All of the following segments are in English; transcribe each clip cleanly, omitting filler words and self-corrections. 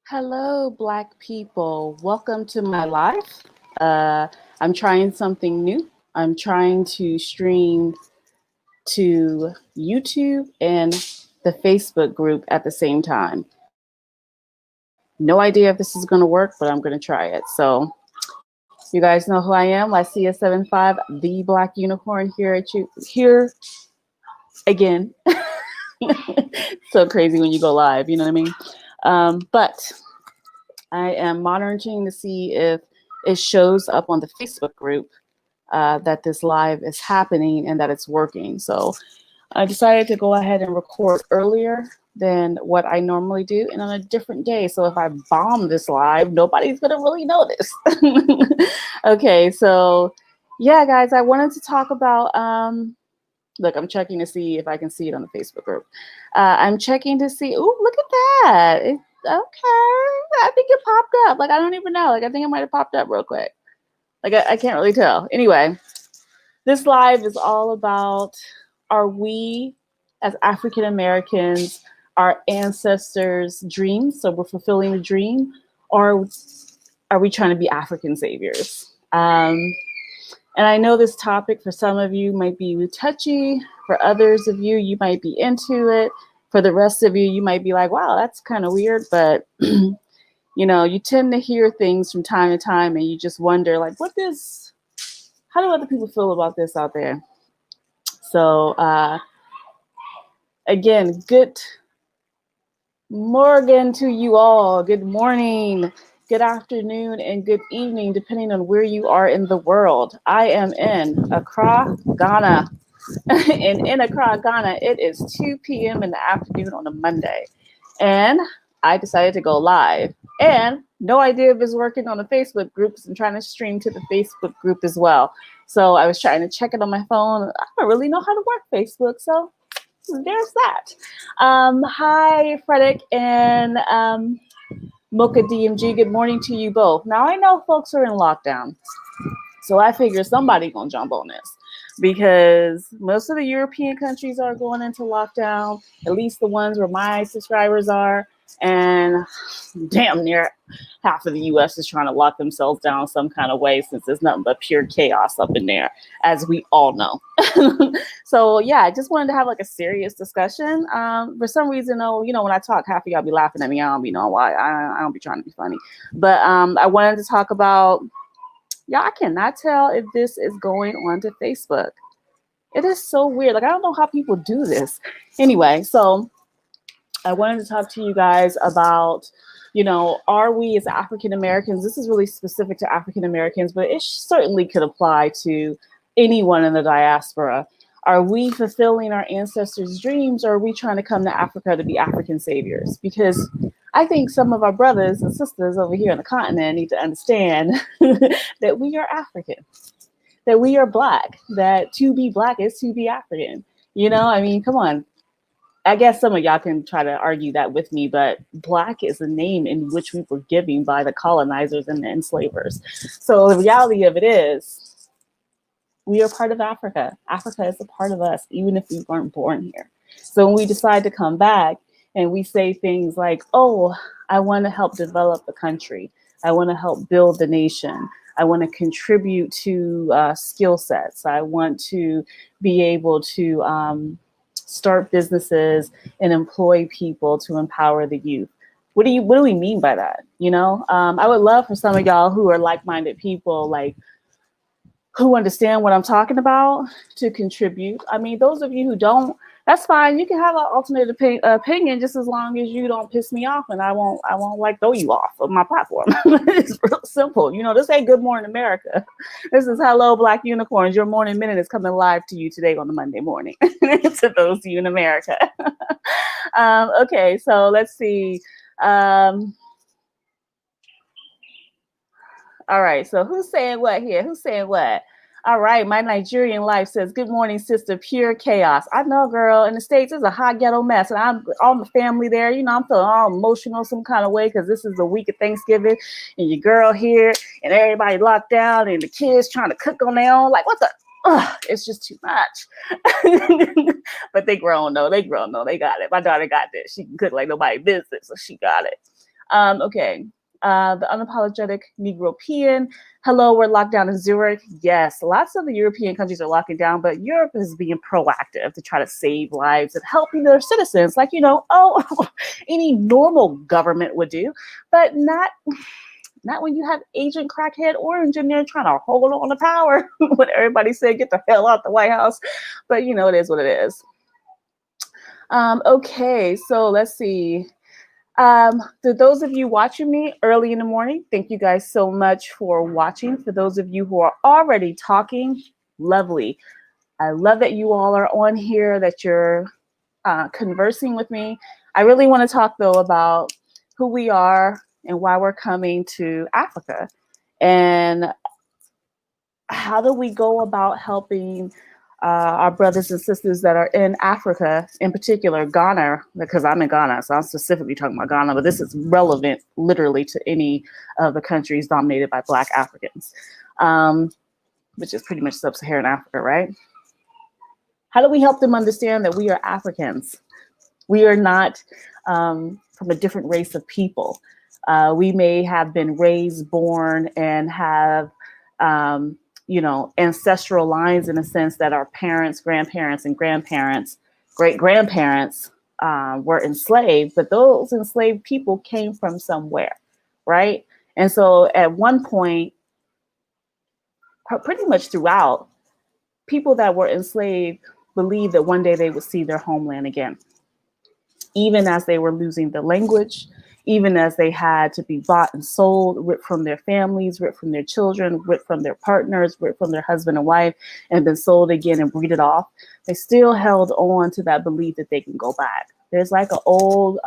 Hello, Black people. Welcome to my life. Uh, I'm trying something new. I'm trying to stream to YouTube and the Facebook group at the same time. No idea if this is going to work, but I'm going to try it. So, you guys know who I am. Lycia75, the Black Unicorn, here at you here again. So crazy when you go live, you know what I mean? But I am monitoring to see if it shows up on the Facebook group that this live is happening and that it's working. So I decided to go ahead and record earlier than what I normally do and on a different day. So if I bomb this live, nobody's going to really notice. Okay, so yeah, guys, I wanted to talk about, look, I'm checking to see if I can see it on the Facebook group. I'm checking to see, oh, look at that. Okay, I think it popped up. Like, I don't even know. Like, I think it might have popped up real quick. Like, I can't really tell. Anyway, this live is all about, are we as African Americans, our ancestors' dreams? So we're fulfilling a dream, or are we trying to be African saviors? And I know this topic for some of you might be touchy. For others of you, you might be into it. For the rest of you, you might be like, wow, that's kind of weird. But, you know, you tend to hear things from time to time and you just wonder, like, how do other people feel about this out there? So, again, good morning to you all. Good morning, good afternoon, and good evening, depending on where you are in the world. I am in Accra, Ghana. And in Accra, Ghana, it is 2 p.m. in the afternoon on a Monday. And I decided to go live. And no idea if it's working on the Facebook groups. I'm trying to stream to the Facebook group as well. So I was trying to check it on my phone. I don't really know how to work Facebook, so there's that. Hi, Frederick and Mocha DMG. Good morning to you both. Now, I know folks are in lockdown, so I figure somebody's going to jump on this because most of the European countries are going into lockdown, at least the ones where my subscribers are. And damn near half of the US is trying to lock themselves down some kind of way since there's nothing but pure chaos up in there, as we all know. So yeah, I just wanted to have like a serious discussion. For some reason, though, you know, when I talk, half of y'all be laughing at me. I don't be knowing why. I don't be trying to be funny. But I wanted to talk about, y'all cannot tell if this is going onto Facebook. It is so weird. Like, I don't know how people do this. Anyway, so I wanted to talk to you guys about, you know, are we as African Americans, this is really specific to African Americans, but it certainly could apply to anyone in the diaspora. Are we fulfilling our ancestors' dreams, or are we trying to come to Africa to be African saviors? Because I think some of our brothers and sisters over here on the continent need to understand that we are African, that we are Black, that to be Black is to be African. You know, I mean, come on. I guess some of y'all can try to argue that with me, but Black is a name in which we were given by the colonizers and the enslavers. So the reality of it is, we are part of Africa. Africa is a part of us, even if we weren't born here. So when we decide to come back and we say things like, oh, I want to help develop the country. I want to help build the nation. I want to contribute to skill sets. I want to be able to start businesses and employ people to empower the youth. What do we mean by that? You know, I would love for some of y'all who are like-minded people, like who understand what I'm talking about, to contribute. I mean, those of you who don't, that's fine. You can have an alternate opinion just as long as you don't piss me off, and I won't like throw you off of my platform. It's real simple. You know, this ain't Good Morning America. This is Hello Black Unicorns. Your morning minute is coming live to you today on the Monday morning. To those of you in America. Okay, so let's see. All right, so who's saying what here? Who's saying what? All right, my Nigerian life says, good morning, sister, pure chaos. I know, girl, in the States, it's a hot ghetto mess. And I'm all the family there. You know, I'm feeling all emotional some kind of way because this is the week of Thanksgiving. And your girl here and everybody locked down and the kids trying to cook on their own. Like, what the? Ugh, it's just too much. But they grown, though. They got it. My daughter got this. She can cook like nobody business, so she got it. Okay. The unapologetic Negropean. Hello, we're locked down in Zurich. Yes, lots of the European countries are locking down, but Europe is being proactive to try to save lives and helping their citizens, like, any normal government would do, but not when you have Agent Crackhead Orange in there trying to hold on to power when everybody said, get the hell out the White House. But, it is what it is. Okay, so let's see. To those of you watching me early in the morning, thank you guys so much for watching. For those of you who are already talking, lovely. I love that you all are on here, that you're conversing with me. I really want to talk, though, about who we are and why we're coming to Africa. And how do we go about helping our brothers and sisters that are in Africa, in particular Ghana, because I'm in Ghana, so I'm specifically talking about Ghana, but this is relevant literally to any of the countries dominated by Black Africans, which is pretty much sub-Saharan Africa, right? How do we help them understand that we are Africans? We are not from a different race of people. We may have been raised, born, and have ancestral lines in a sense that our parents, grandparents, and grandparents, great-grandparents were enslaved, but those enslaved people came from somewhere, right? And so at one point, pretty much throughout, people that were enslaved believed that one day they would see their homeland again, even as they were losing the language, even as they had to be bought and sold, ripped from their families, ripped from their children, ripped from their partners, ripped from their husband and wife, and then sold again and breeded off. They still held on to that belief that they can go back. There's like an old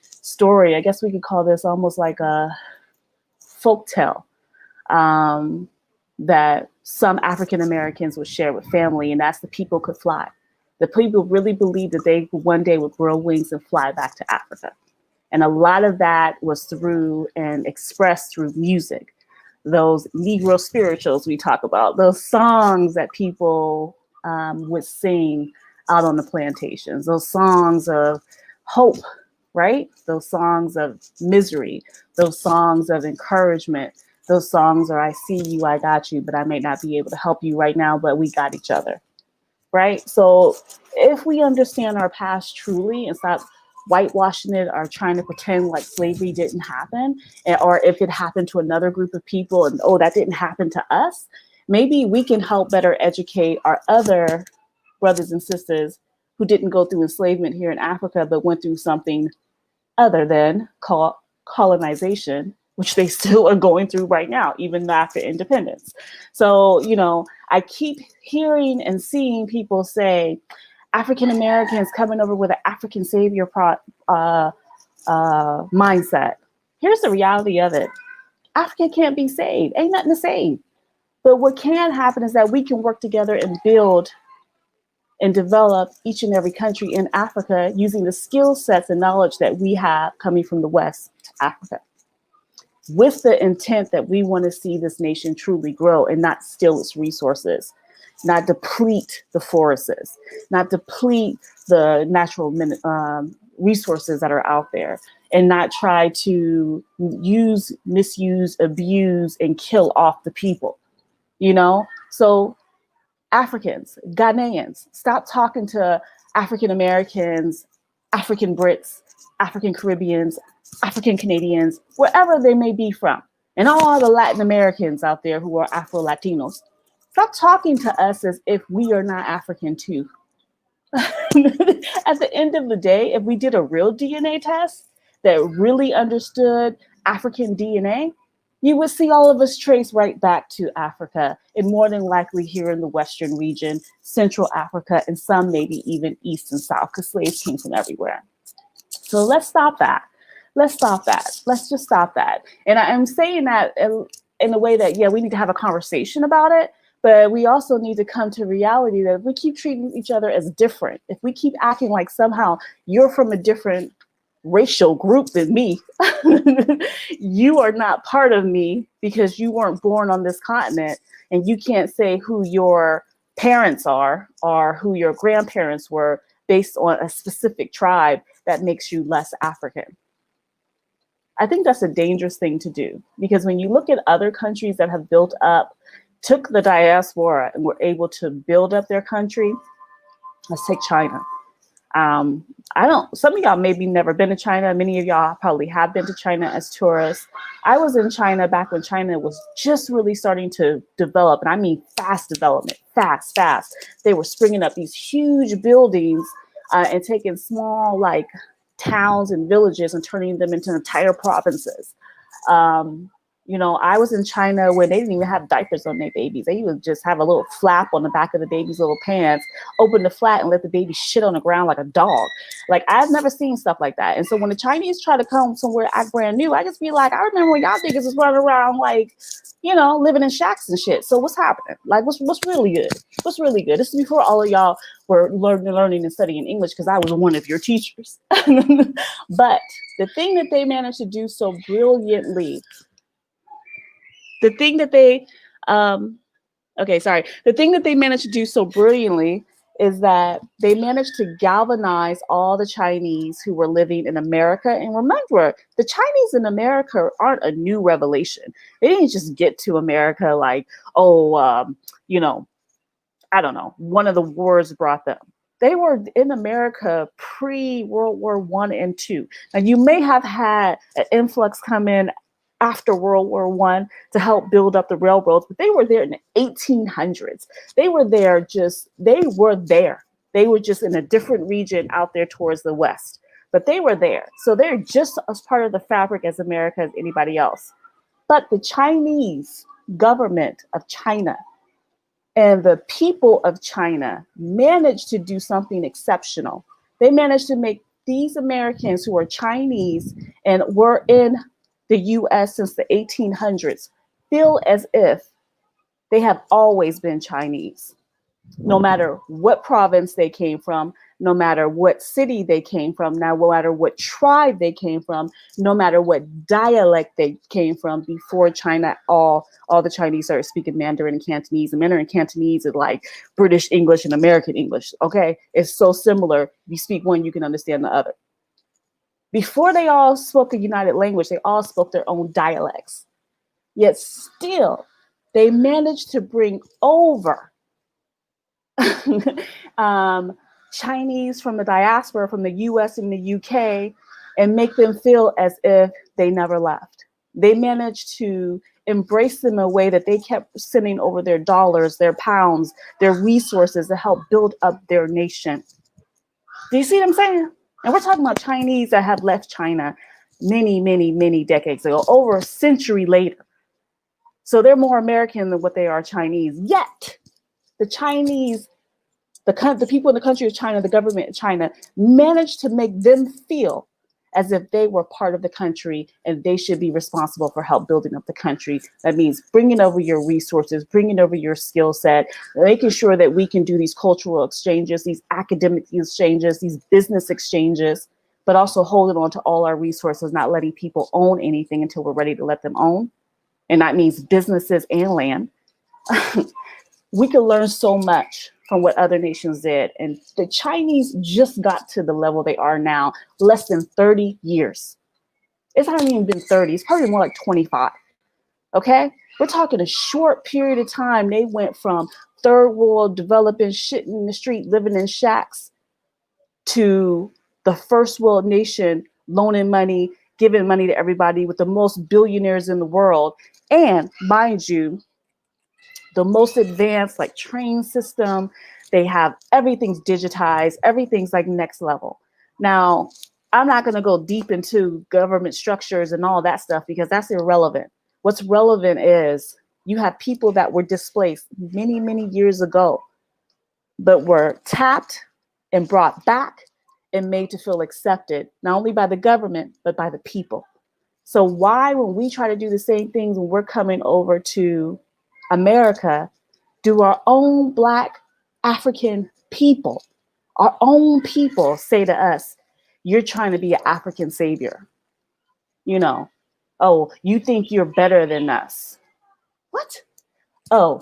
story, I guess we could call this almost like a folk tale, that some African Americans would share with family, and that's the people could fly. The people really believed that they one day would grow wings and fly back to Africa. And a lot of that was through and expressed through music. Those Negro spirituals we talk about, those songs that people would sing out on the plantations, those songs of hope, right? Those songs of misery, those songs of encouragement, those songs are, I see you, I got you, but I may not be able to help you right now, but we got each other, right? So if we understand our past truly and stop whitewashing it or trying to pretend like slavery didn't happen, or if it happened to another group of people and, oh, that didn't happen to us, maybe we can help better educate our other brothers and sisters who didn't go through enslavement here in Africa, but went through something other than colonization, which they still are going through right now, even after independence. So, I keep hearing and seeing people say, African Americans coming over with an African savior mindset. Here's the reality of it. Africa can't be saved. Ain't nothing to save. But what can happen is that we can work together and build and develop each and every country in Africa using the skill sets and knowledge that we have coming from the West to Africa, with the intent that we want to see this nation truly grow and not steal its resources, not deplete the forests, not deplete the natural resources that are out there, and not try to use, misuse, abuse, and kill off the people, So Africans, Ghanaians, stop talking to African Americans, African Brits, African Caribbeans, African Canadians, wherever they may be from, and all the Latin Americans out there who are Afro-Latinos. Stop talking to us as if we are not African too. At the end of the day, if we did a real DNA test that really understood African DNA, you would see all of us trace right back to Africa, and more than likely here in the Western region, Central Africa, and some maybe even East and South, because slaves came from everywhere. So let's stop that. Let's stop that. Let's just stop that. And I am saying that in a way that, yeah, we need to have a conversation about it, but we also need to come to reality that if we keep treating each other as different, if we keep acting like somehow you're from a different racial group than me, you are not part of me because you weren't born on this continent, and you can't say who your parents are or who your grandparents were based on a specific tribe, that makes you less African. I think that's a dangerous thing to do, because when you look at other countries that have built up, took the diaspora and were able to build up their country, let's take China. Um, some of y'all maybe never been to China. Many of y'all probably have been to China as tourists. I was in China back when China was just really starting to develop. And I mean, fast development, fast. They were springing up these huge buildings and taking small like towns and villages and turning them into entire provinces. I was in China when they didn't even have diapers on their babies. They would just have a little flap on the back of the baby's little pants, open the flap and let the baby shit on the ground like a dog. Like, I've never seen stuff like that. And so when the Chinese try to come somewhere act brand new, I just be like, I remember when y'all niggas was running around like, living in shacks and shit. So what's happening? Like, what's really good? What's really good? This is before all of y'all were learning and studying English, because I was one of your teachers. But the thing that they managed to do so brilliantly, the thing that they managed to do so brilliantly is that they managed to galvanize all the Chinese who were living in America. And remember, the Chinese in America aren't a new revelation. They didn't just get to America like, I don't know, one of the wars brought them. They were in America pre-World War I and II. Now, you may have had an influx come in after World War I to help build up the railroads, but they were there in the 1800s. They were there. They were just in a different region out there towards the west, but they were there. So they're just as part of the fabric as America as anybody else. But the Chinese government of China and the people of China managed to do something exceptional. They managed to make these Americans who are Chinese and were in the US since the 1800s feel as if they have always been Chinese, no matter what province they came from, no matter what city they came from, no matter what tribe they came from, no matter what dialect they came from. Before China, all the Chinese started speaking Mandarin and Cantonese. And Mandarin and Cantonese is like British English and American English, okay? It's so similar. If you speak one, you can understand the other. Before they all spoke a united language, they all spoke their own dialects. Yet still, they managed to bring over Chinese from the diaspora, from the US and the UK, and make them feel as if they never left. They managed to embrace them in a way that they kept sending over their dollars, their pounds, their resources to help build up their nation. Do you see what I'm saying? And we're talking about Chinese that have left China many, many, many decades ago, over a century later. So they're more American than what they are Chinese. Yet the Chinese, the people in the country of China, the government of China, managed to make them feel as if they were part of the country and they should be responsible for help building up the country. That means bringing over your resources, bringing over your skill set, making sure that we can do these cultural exchanges, these academic exchanges, these business exchanges, but also holding on to all our resources, not letting people own anything until we're ready to let them own. And that means businesses and land. We can learn so much from what other nations did. And the Chinese just got to the level they are now, less than 30 years. It's not even been 30, it's probably more like 25, okay? We're talking a short period of time. They went from third world, developing shit in the street, living in shacks, to the first world nation, loaning money, giving money to everybody, with the most billionaires in the world. And mind you, the most advanced like train system. They have everything's digitized. Everything's like next level. Now, I'm not going to go deep into government structures and all that stuff because that's irrelevant. What's relevant is you have people that were displaced many, many years ago, but were tapped and brought back and made to feel accepted, not only by the government, but by the people. So why, when we try to do the same things when we're coming over to America, do our own Black African people, our own people say to us, you're trying to be an African savior? Oh, you think you're better than us. What? Oh,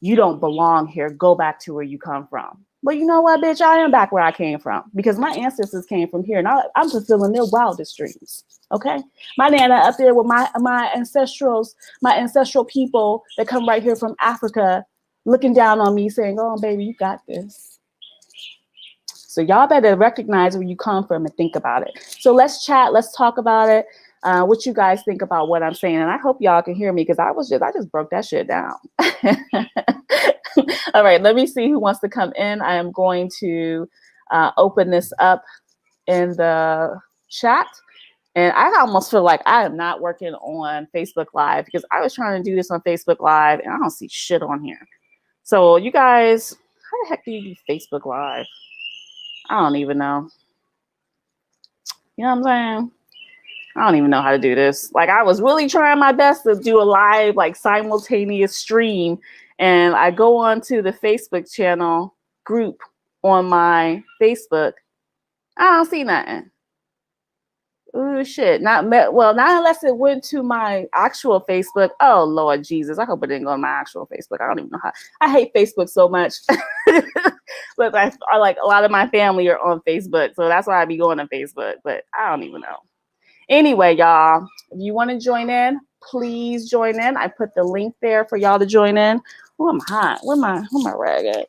you don't belong here. Go back to where you come from. Well, you know what, bitch? I am back where I came from because my ancestors came from here, and I'm fulfilling their wildest dreams. Okay, my nana up there with my ancestral people that come right here from Africa, looking down on me, saying, "Oh, baby, you got this." So y'all better recognize where you come from and think about it. So let's chat. Let's talk about it. What you guys think about what I'm saying, and I hope y'all can hear me because I just broke that shit down. All right, let me see who wants to come in. I am going to open this up in the chat. And I almost feel like I am not working on Facebook Live because I was trying to do this on Facebook Live and I don't see shit on here. So you guys, how the heck do you do Facebook Live? I don't even know. You know what I'm saying? I don't even know how to do this. Like, I was really trying my best to do a live, like, simultaneous stream. And I go on to the Facebook channel group on my Facebook. I don't see nothing. Oh, shit. Not unless it went to my actual Facebook. Oh, Lord Jesus. I hope it didn't go to my actual Facebook. I don't even know how. I hate Facebook so much. But I like a lot of my family are on Facebook. So that's why I be going to Facebook. But I don't even know. Anyway, y'all, if you want to join in, please join in. I put the link there for y'all to join in. Oh, I'm hot. Where my rag at?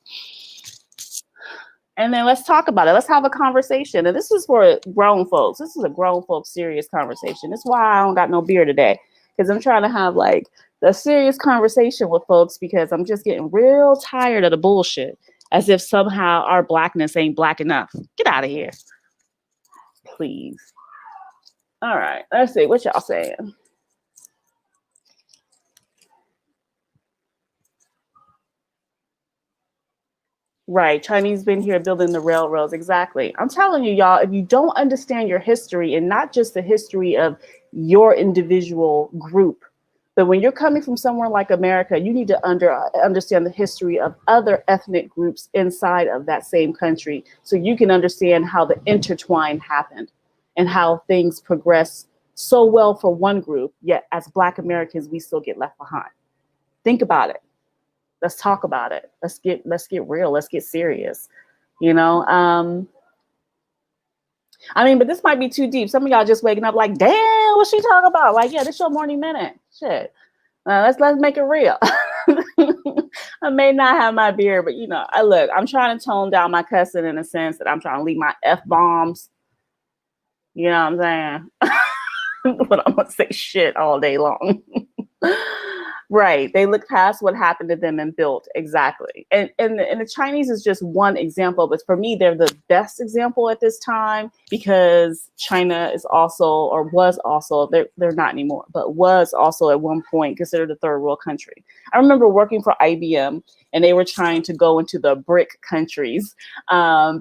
And then let's talk about it. Let's have a conversation. And this is for grown folks. This is a grown folks serious conversation. That's why I don't got no beer today. Because I'm trying to have like a serious conversation with folks because I'm just getting real tired of the bullshit. As if somehow our blackness ain't black enough. Get out of here. Please. All right. Let's see. What y'all saying? Right. Chinese been here building the railroads. Exactly. I'm telling you, y'all, if you don't understand your history and not just the history of your individual group, but when you're coming from somewhere like America, you need to understand the history of other ethnic groups inside of that same country so you can understand how the intertwine happened and how things progress so well for one group, yet as Black Americans, we still get left behind. Think about it. Let's talk about it. Let's get real. Let's get serious. You know, I mean, but this might be too deep. Some of y'all just waking up like, damn, what's she talking about? Like, yeah, this your morning minute. Shit. Let's make it real. I may not have my beer, but you know, I'm trying to tone down my cussing in a sense that I'm trying to leave my F-bombs. You know what I'm saying? But I'm gonna say shit all day long. Right. They look past what happened to them and built. Exactly. And the Chinese is just one example, but for me, they're the best example at this time because China is also, or was also, they're not anymore, but was also at one point considered a third world country. I remember working for IBM and they were trying to go into the BRIC countries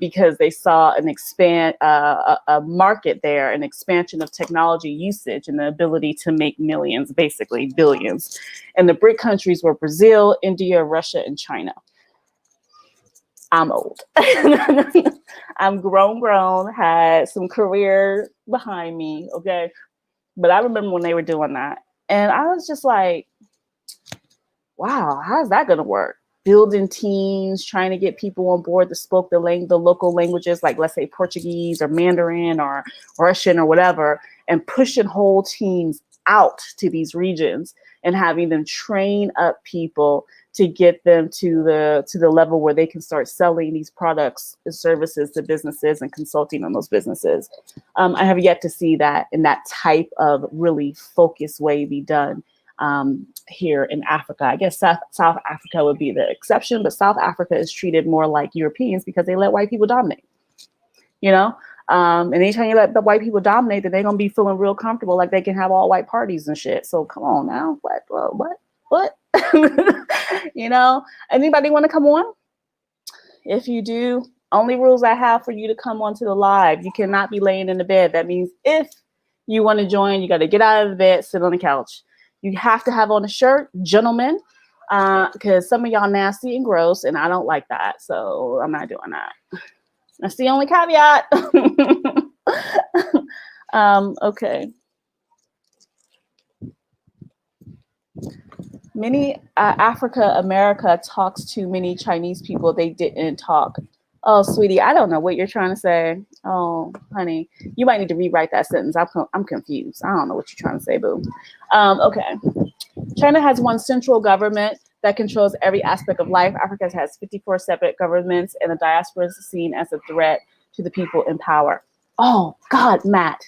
because they saw a market there, an expansion of technology usage and the ability to make millions, basically billions. And the BRIC countries were Brazil, India, Russia, and China. I'm old. I'm grown, had some career behind me, okay? But I remember when they were doing that. And I was just like, wow, how's that going to work? Building teams, trying to get people on board that spoke the local languages, like let's say Portuguese or Mandarin or Russian or whatever, and pushing whole teams out to these regions and having them train up people to get them to the level where they can start selling these products and services to businesses and consulting on those businesses. I have yet to see that in that type of really focused way be done here in Africa. I guess South Africa would be the exception, but South Africa is treated more like Europeans because they let white people dominate, you know? And anytime you let the white people dominate, then they're going to be feeling real comfortable, like they can have all white parties and shit. So come on now. What? You know, anybody want to come on? If you do, only rules I have for you to come onto the live, you cannot be laying in the bed. That means if you want to join, you got to get out of the bed, sit on the couch. You have to have on a shirt, gentlemen, because some of y'all nasty and gross, and I don't like that. So I'm not doing that. That's the only caveat. Okay. Many America talks to many Chinese people they didn't talk Oh, sweetie, I don't know what you're trying to say. Oh, honey, you might need to rewrite that sentence. I'm confused. I don't know what you're trying to say, boo. Okay. China has one central government that controls every aspect of life. Africa has 54 separate governments, and the diaspora is seen as a threat to the people in power. Oh, God, Matt.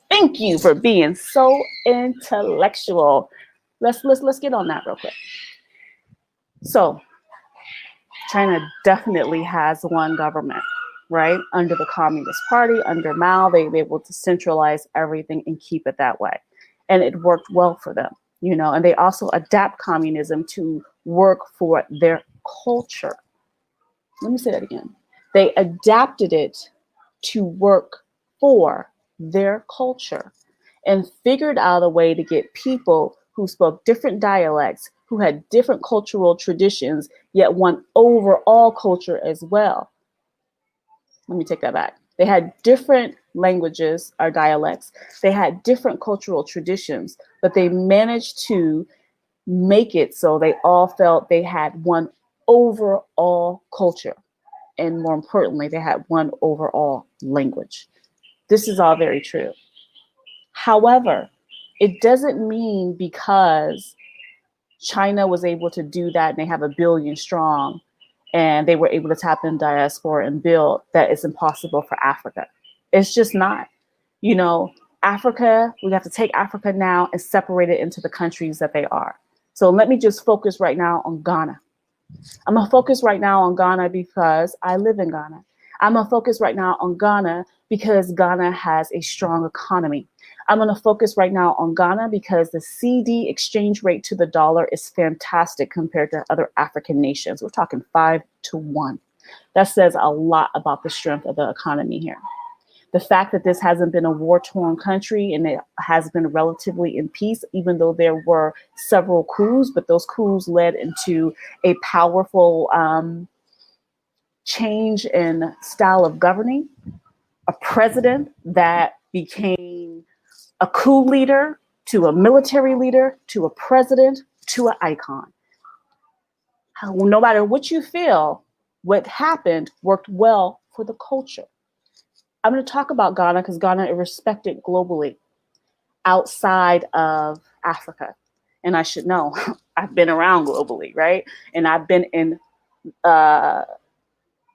Thank you for being so intellectual. Let's get on that real quick. So, China definitely has one government, right? Under the Communist Party, under Mao, they were able to centralize everything and keep it that way. And it worked well for them, you know, and they also adapt communism to work for their culture. Let me say that again. They adapted it to work for their culture and figured out a way to get people who spoke different dialects, who had different cultural traditions, yet one overall culture as well. Let me take that back. They had different languages or dialects. They had different cultural traditions, but they managed to make it so they all felt they had one overall culture. And more importantly, they had one overall language. This is all very true. However, it doesn't mean because China was able to do that and they have 1 billion strong and they were able to tap in diaspora and build that it's impossible for Africa. It's just not. You know, Africa, we have to take Africa now and separate it into the countries that they are. So let me just focus right now on Ghana. I'm going to focus right now on Ghana because I live in Ghana. I'm going to focus right now on Ghana because Ghana has a strong economy. I'm going to focus right now on Ghana because the CD exchange rate to the dollar is fantastic compared to other African nations. We're talking 5-1. That says a lot about the strength of the economy here. The fact that this hasn't been a war-torn country and it has been relatively in peace, even though there were several coups, but those coups led into a powerful change in style of governing, a president that became a coup leader to a military leader to a president to an icon. No matter what you feel, what happened worked well for the culture. I'm going to talk about Ghana because Ghana is respected globally outside of Africa. And I should know, I've been around globally, right? And I've been in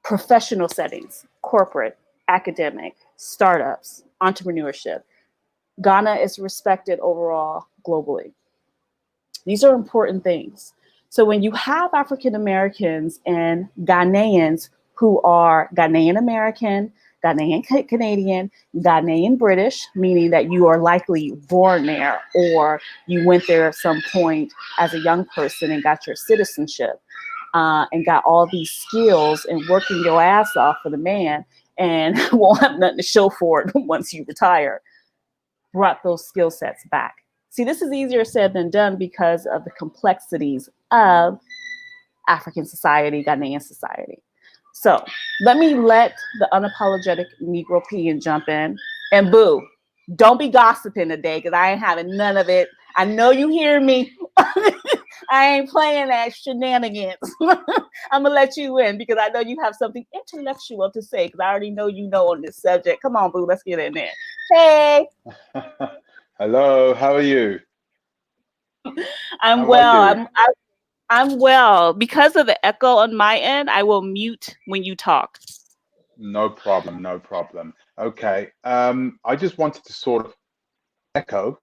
professional settings, corporate, academic, startups, entrepreneurship. Ghana is respected overall globally. These are important things. So when you have African Americans and Ghanaians who are Ghanaian American, Ghanaian Canadian, Ghanaian British, meaning that you are likely born there or you went there at some point as a young person and got your citizenship and got all these skills and working your ass off for the man and won't have nothing to show for it once you retire, brought those skill sets back. See, this is easier said than done because of the complexities of African society, Ghanaian society. So let me let the unapologetic Negro Peon jump in. And boo, don't be gossiping today because I ain't having none of it. I know you hear me. I ain't playing that shenanigans. I'm going to let you in because I know you have something intellectual to say because I already know you know on this subject. Come on, boo, let's get in there. Hey. Hello, how are you? I'm well. I'm well. Because of the echo on my end, I will mute when you talk. No problem, no problem. Okay, I just wanted to sort of echo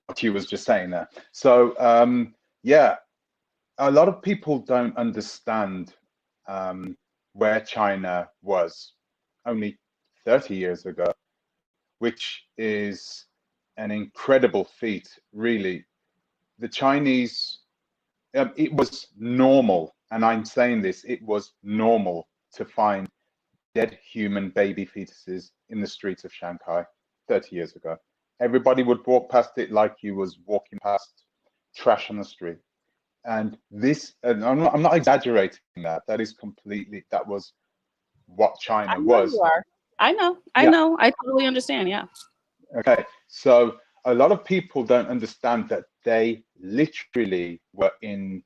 what you was just saying there. So, yeah, a lot of people don't understand where China was only 30 years ago, which is an incredible feat, really. The Chinese, it was normal, and I'm saying this, it was normal to find dead human baby fetuses in the streets of Shanghai 30 years ago. Everybody would walk past it like you was walking past trash on the street. And this, and I'm not exaggerating that. That is completely, that was what China was. You are. I know. I totally understand. Yeah. Okay. So a lot of people don't understand that they literally were in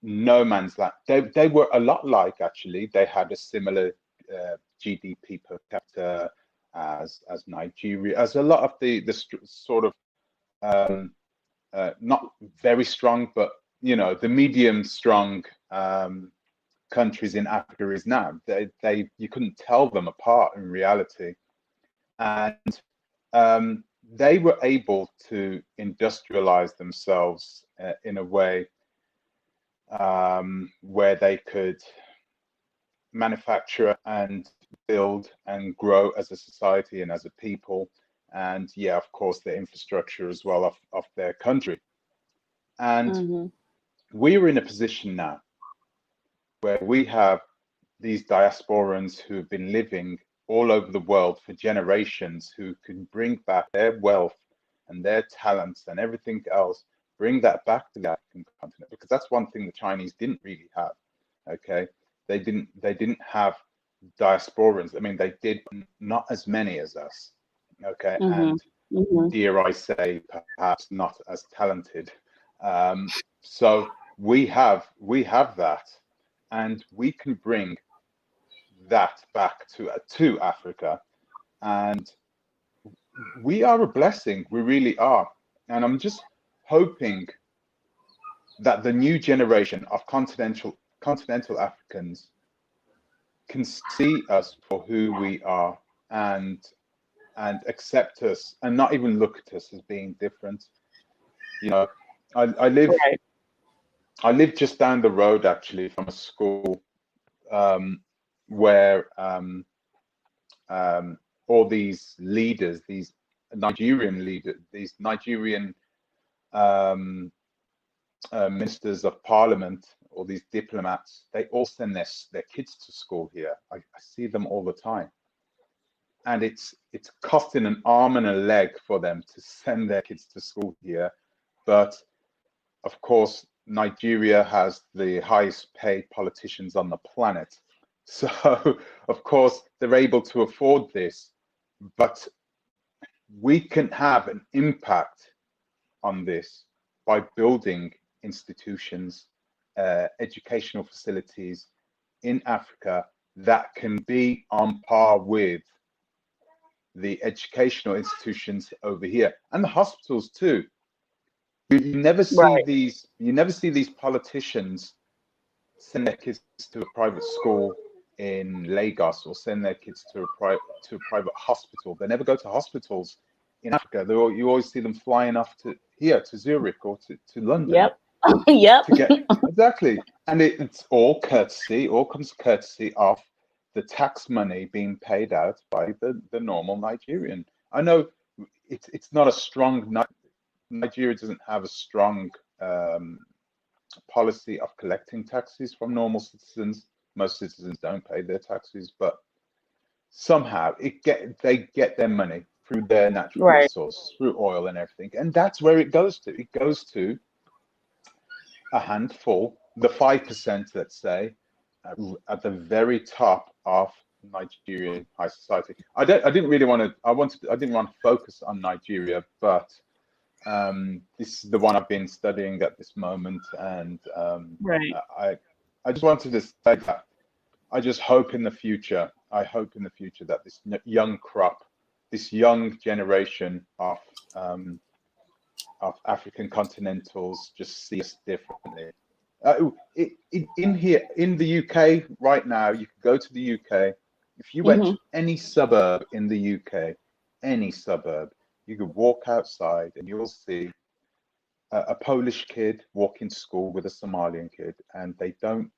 no man's land. They were a lot like, actually, they had a similar GDP per capita as Nigeria, as a lot of the sort of not very strong, but the medium strong countries in Africa is now. You couldn't tell them apart in reality, and they were able to industrialize themselves in a way where they could manufacture and build and grow as a society and as a people, and yeah, of course, the infrastructure as well of their country. And we're in a position now where we have these diasporans who have been living all over the world for generations, who can bring back their wealth and their talents and everything else, bring that back to the African continent, because that's one thing the Chinese didn't really have. Okay, they didn't have diasporans. I mean, they did, not as many as us. Okay, and dare I say, perhaps not as talented. So we have that, and we can bring that back to Africa, and we are a blessing. We really are. And I'm just hoping that the new generation of continental Africans can see us for who we are, and accept us, and not even look at us as being different. I live just down the road, actually, from a school where all these leaders, these Nigerian ministers of parliament, all these diplomats, they all send their kids to school here. I see them all the time, and it's costing an arm and a leg for them to send their kids to school here. But of course, Nigeria has the highest paid politicians on the planet, so of course they're able to afford this. But we can have an impact on this by building institutions, educational facilities in Africa that can be on par with the educational institutions over here, and the hospitals too. You never see these politicians send their kids to a private school in Lagos, or send their kids to a private hospital. They never go to hospitals in Africa. You always see them flying off to Zurich or to London. Yep. Yep. To get, exactly. And it's all courtesy, all comes courtesy of the tax money being paid out by the normal Nigerian. I know it's not a strong, Nigeria doesn't have a strong policy of collecting taxes from normal citizens. Most citizens don't pay their taxes, but somehow they get their money through their natural resources, through oil and everything, and that's where it goes to. It goes to a handful, the 5%, let's say, at the very top of Nigerian high society. I didn't want to focus on Nigeria, but this is the one I've been studying at this moment, and I just wanted to say that I just hope in the future. I hope in the future that this young crop, this young generation of African continentals just see us differently. In here in the UK right now, you can go to the UK. If you went to any suburb in the UK, any suburb, you could walk outside and you'll see a Polish kid walking to school with a Somalian kid, and they don't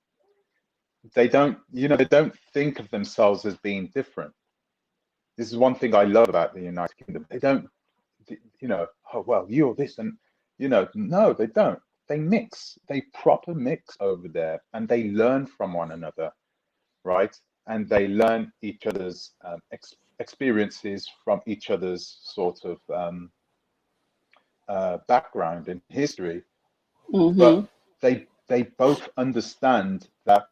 think of themselves as being different. This is one thing I love about the United Kingdom. They don't, oh, well, you're this, and, no, they don't. They mix, they proper mix over there, and they learn from one another, right? And they learn each other's experiences from each other's sort of background and history. But they both understand that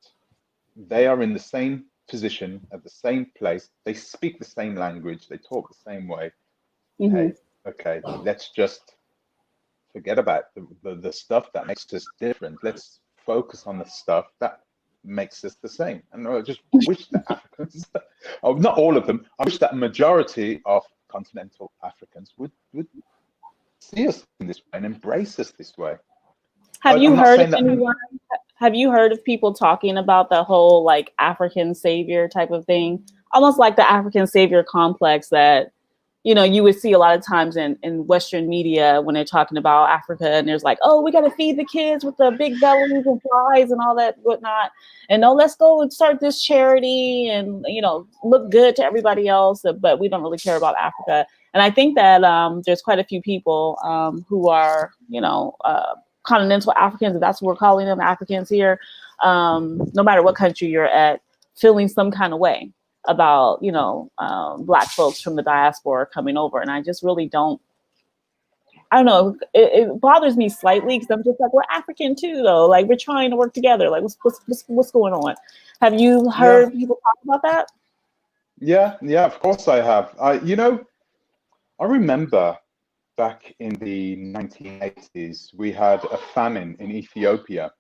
they are in the same position, at the same place. They speak the same language. They talk the same way. Okay, let's just forget about the stuff that makes us different. Let's focus on the stuff that makes us the same. And I just wish that Africans, oh, not all of them, I wish that a majority of continental Africans would see us in this way and embrace us this way. Have But you I'm not heard saying of anyone? Have you heard of people talking about the whole like African savior type of thing? Almost like the African savior complex that, you know, you would see a lot of times in Western media when they're talking about Africa, and there's like, oh, we got to feed the kids with the big bellies and flies and all that whatnot. And no, let's go and start this charity and, you know, look good to everybody else, but we don't really care about Africa. And I think that there's quite a few people who are, you know, continental Africans, if that's what we're calling them, Africans here, no matter what country you're at, feeling some kind of way about, you know, Black folks from the diaspora coming over. And I just really don't, I don't know, it bothers me slightly because I'm just like, we're African too, though. Like, we're trying to work together. Like, what's going on? Have you heard people talk about that? Yeah, of course I have. You know, I remember back in the 1980s, we had a famine in Ethiopia.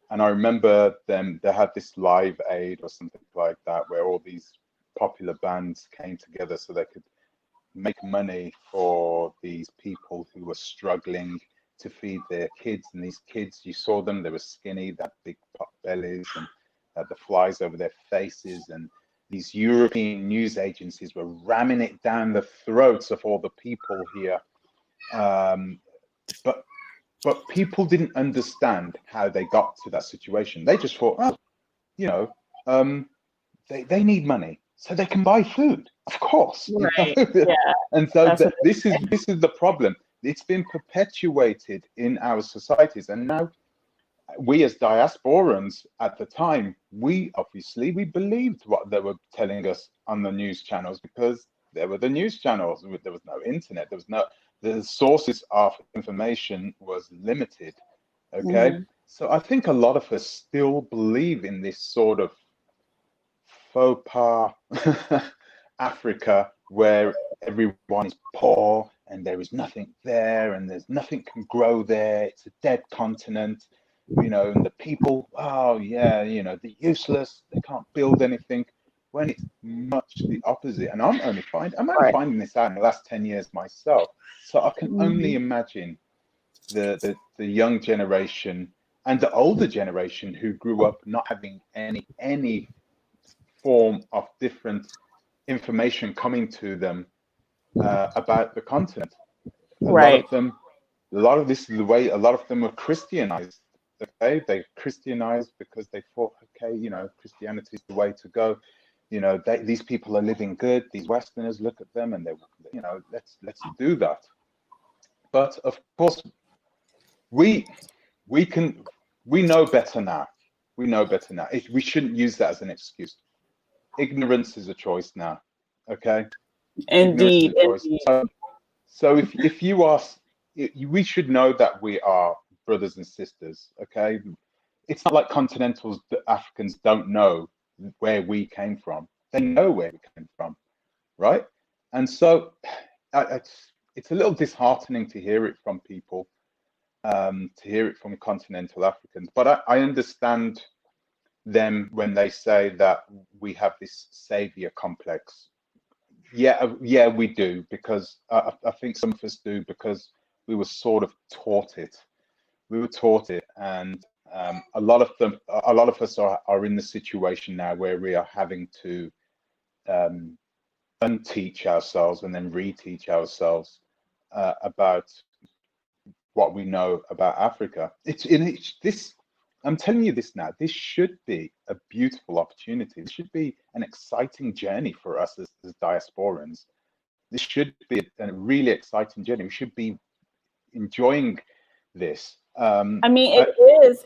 And I remember they had this Live Aid or something like that, where all these popular bands came together so they could make money for these people who were struggling to feed their kids. And these kids, you saw them, they were skinny, they had big pot bellies and had the flies over their faces. And these European news agencies were ramming it down the throats of all the people here. But people didn't understand how they got to that situation. They just thought, oh, you know, they need money so they can buy food, of course. Right. You know? Yeah. And so this is the problem. It's been perpetuated in our societies, and now we as diasporans at the time, we believed what they were telling us on the news channels because there were the news channels. There was no internet. The sources of information was limited. Okay. Mm-hmm. So I think a lot of us still believe in this sort of faux pas Africa where everyone is poor and there is nothing there and there's nothing can grow there. It's a dead continent, you know, and the people, oh yeah, you know, they're useless. They can't build anything. When it's much the opposite. And I'm only finding this out in the last 10 years myself. So I can only imagine the young generation and the older generation who grew up not having any form of different information coming to them about the continent. Right. A lot of this is the way a lot of them were Christianized. Okay, they Christianized because they thought, okay, you know, Christianity is the way to go. You know, these people are living good. These Westerners look at them and they, you know, let's do that. But of course, we know better now. We know better now. We shouldn't use that as an excuse. Ignorance is a choice now. Okay. Indeed. Ignorance is a choice. So if you are, we should know that we are brothers and sisters. Okay. It's not like continental Africans don't know where we came from. They know where we came from, right? And so it's a little disheartening to hear it from people, to hear it from continental Africans. But I understand them when they say that we have this savior complex. Yeah, we do, because I think some of us do, because we were sort of taught it. We were taught it, and a lot of us are in the situation now where we are having to unteach ourselves and then reteach ourselves about what we know about Africa. I'm telling you this now. This should be a beautiful opportunity. This should be an exciting journey for us as diasporans. This should be a really exciting journey. We should be enjoying this. I mean,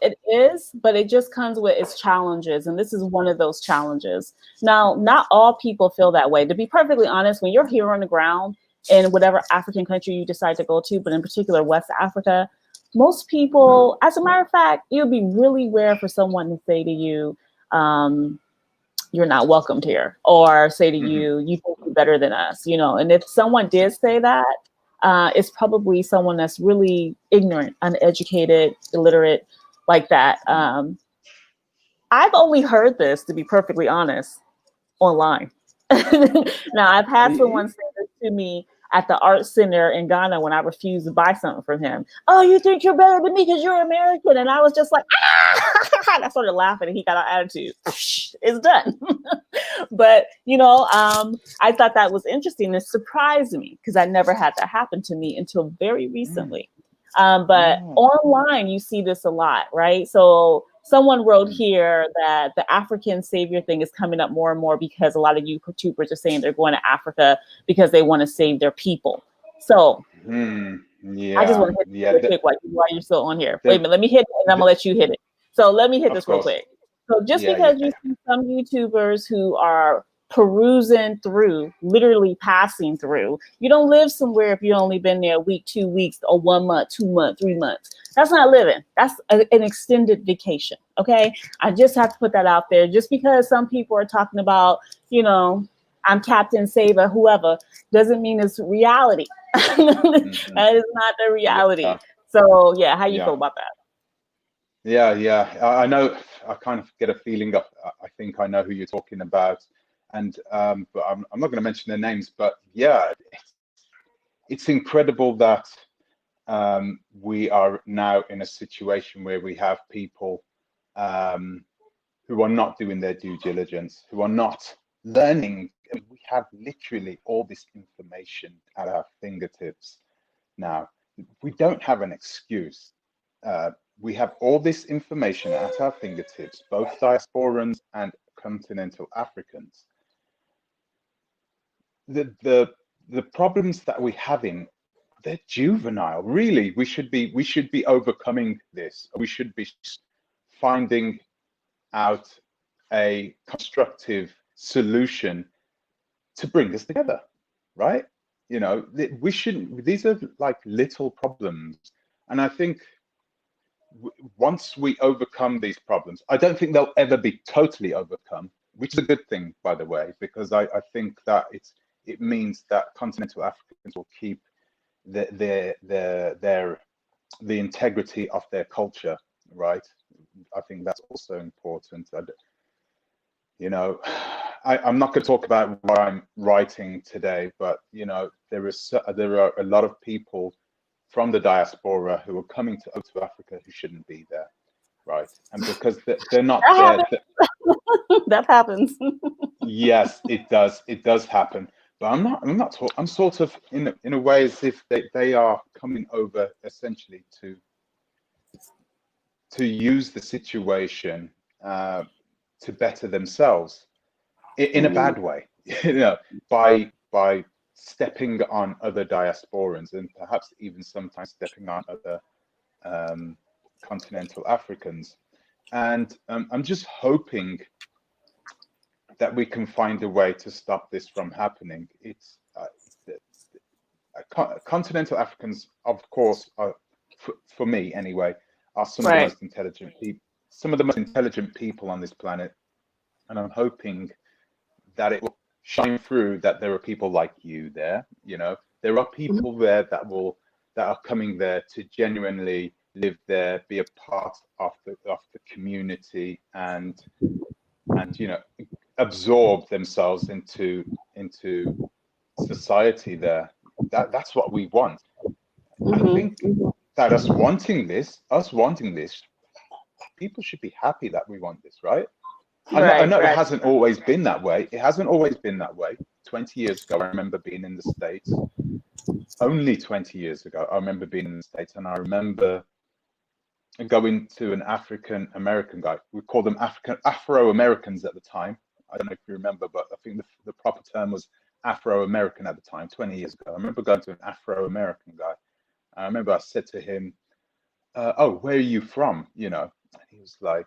it is, but it just comes with its challenges. And this is one of those challenges. Now, not all people feel that way. To be perfectly honest, when you're here on the ground in whatever African country you decide to go to, but in particular, West Africa, most people, as a matter of fact, it would be really rare for someone to say to you, you're not welcomed here, or say to you, you think you're better than us, you know. And if someone did say that, it's probably someone that's really ignorant, uneducated, illiterate, like that. I've only heard this, to be perfectly honest, online. Now, I've had someone say this to me at the art center in Ghana when I refused to buy something from him. Oh, you think you're better than me because you're American? And I was just like, ah! And I started laughing, and he got an attitude. It's done. But, I thought that was interesting. It surprised me because I never had that happen to me until very recently. But online, you see this a lot, right? So someone wrote here that the African savior thing is coming up more and more because a lot of YouTubers are saying they're going to Africa because they want to save their people. So I just want to hit this real quick while you're still on here. Wait a minute, let me hit it, and I'm going to let you hit it. So let me hit this real quick. So just because you see some YouTubers who are perusing through, literally passing through, you don't live somewhere if you've only been there a week, 2 weeks, or 1 month, 2 months, 3 months. That's not living. That's an extended vacation. Okay. I just have to put that out there. Just because some people are talking about, I'm Captain Saver, whoever, doesn't mean it's reality. That is not the reality. Yeah. So yeah, how you feel about that? Yeah. I know. I kind of get a feeling of. I think I know who you're talking about, and but I'm not going to mention their names. But yeah, it's incredible that we are now in a situation where we have people who are not doing their due diligence, who are not learning. I mean, we have literally all this information at our fingertips now. We don't have an excuse. We have all this information at our fingertips, both diasporans and continental Africans. The problems that we're having, they're juvenile. Really, we should be overcoming this. We should be finding out a constructive solution to bring us together, right? We shouldn't. These are like little problems, and I think once we overcome these problems, I don't think they'll ever be totally overcome, which is a good thing, by the way, because I think that it means that continental Africans will keep the integrity of their culture, right? I think that's also important. I'm not going to talk about what I'm writing today, but there are a lot of people from the diaspora who are coming to Africa who shouldn't be there, right? And because they're not there. That happens. Yes, it does. It does happen. But I'm sort of in a way as if they are coming over essentially to use the situation to better themselves in a bad way, by stepping on other diasporans and perhaps even sometimes stepping on other continental Africans. And I'm just hoping that we can find a way to stop this from happening. It's continental Africans, of course, are, for me anyway, are some of the most intelligent people, some of the most intelligent people on this planet, and I'm hoping that it will shine through that there are people like you there. There are people there that are coming there to genuinely live there, be a part of the community, and absorb themselves into society there. That's what we want. I think that us wanting this, people should be happy that we want this, right? I know it hasn't always been that way. It hasn't always been that way. 20 years ago, I remember being in the States. Only 20 years ago, I remember being in the States, and I remember going to an African American guy. We called them Afro Americans at the time. I don't know if you remember, but I think the proper term was Afro American at the time, 20 years ago. I remember going to an Afro American guy. I remember I said to him, "Oh, where are you from?" And he was like,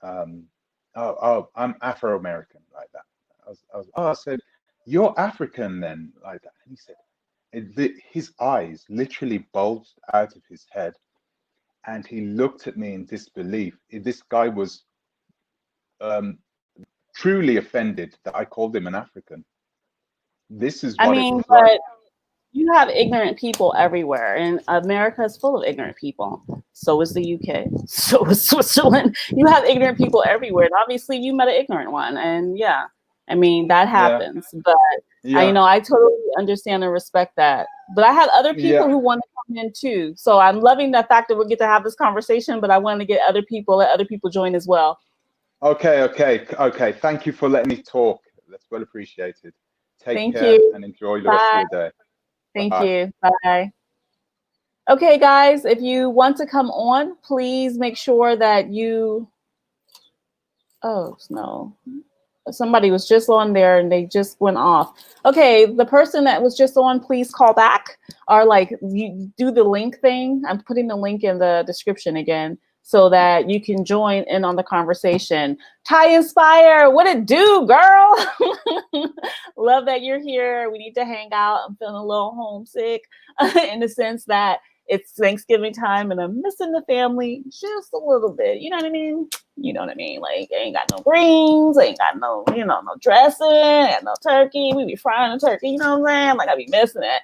"Oh, I'm Afro American," like that. I said, "You're African then," like that. And he said, his eyes literally bulged out of his head, and he looked at me in disbelief. This guy was truly offended that I called him an African. This is what it was like. You have ignorant people everywhere, and America is full of ignorant people. So is the UK. So is Switzerland. You have ignorant people everywhere, and obviously you met an ignorant one. And yeah, I mean that Yeah, happens. But yeah, I totally understand and respect that. But I had other people yeah. who want to come in too. So I'm loving the fact that we get to have this conversation. But I want to get let other people join as well. Okay, okay, okay. Thank you for letting me talk. That's well appreciated. Take Thank care you. and enjoy the rest of Bye. your day. Thank Bye. you. Bye. Okay, guys, if you want to come on, please make sure that you. Oh, no. Somebody was just on there and they just went off. Okay, the person that was just on, please call back, or like you do the link thing. I'm putting the link in the description again so that you can join in on the conversation. Ty Inspire, what it do, girl? Love that you're here. We need to hang out. I'm feeling a little homesick in the sense that it's Thanksgiving time and I'm missing the family just a little bit. You know what I mean? You know what I mean? Like, ain't got no greens, ain't got no, no dressing, and no turkey. We be frying the turkey, you know what I'm saying? Like, I be missing it.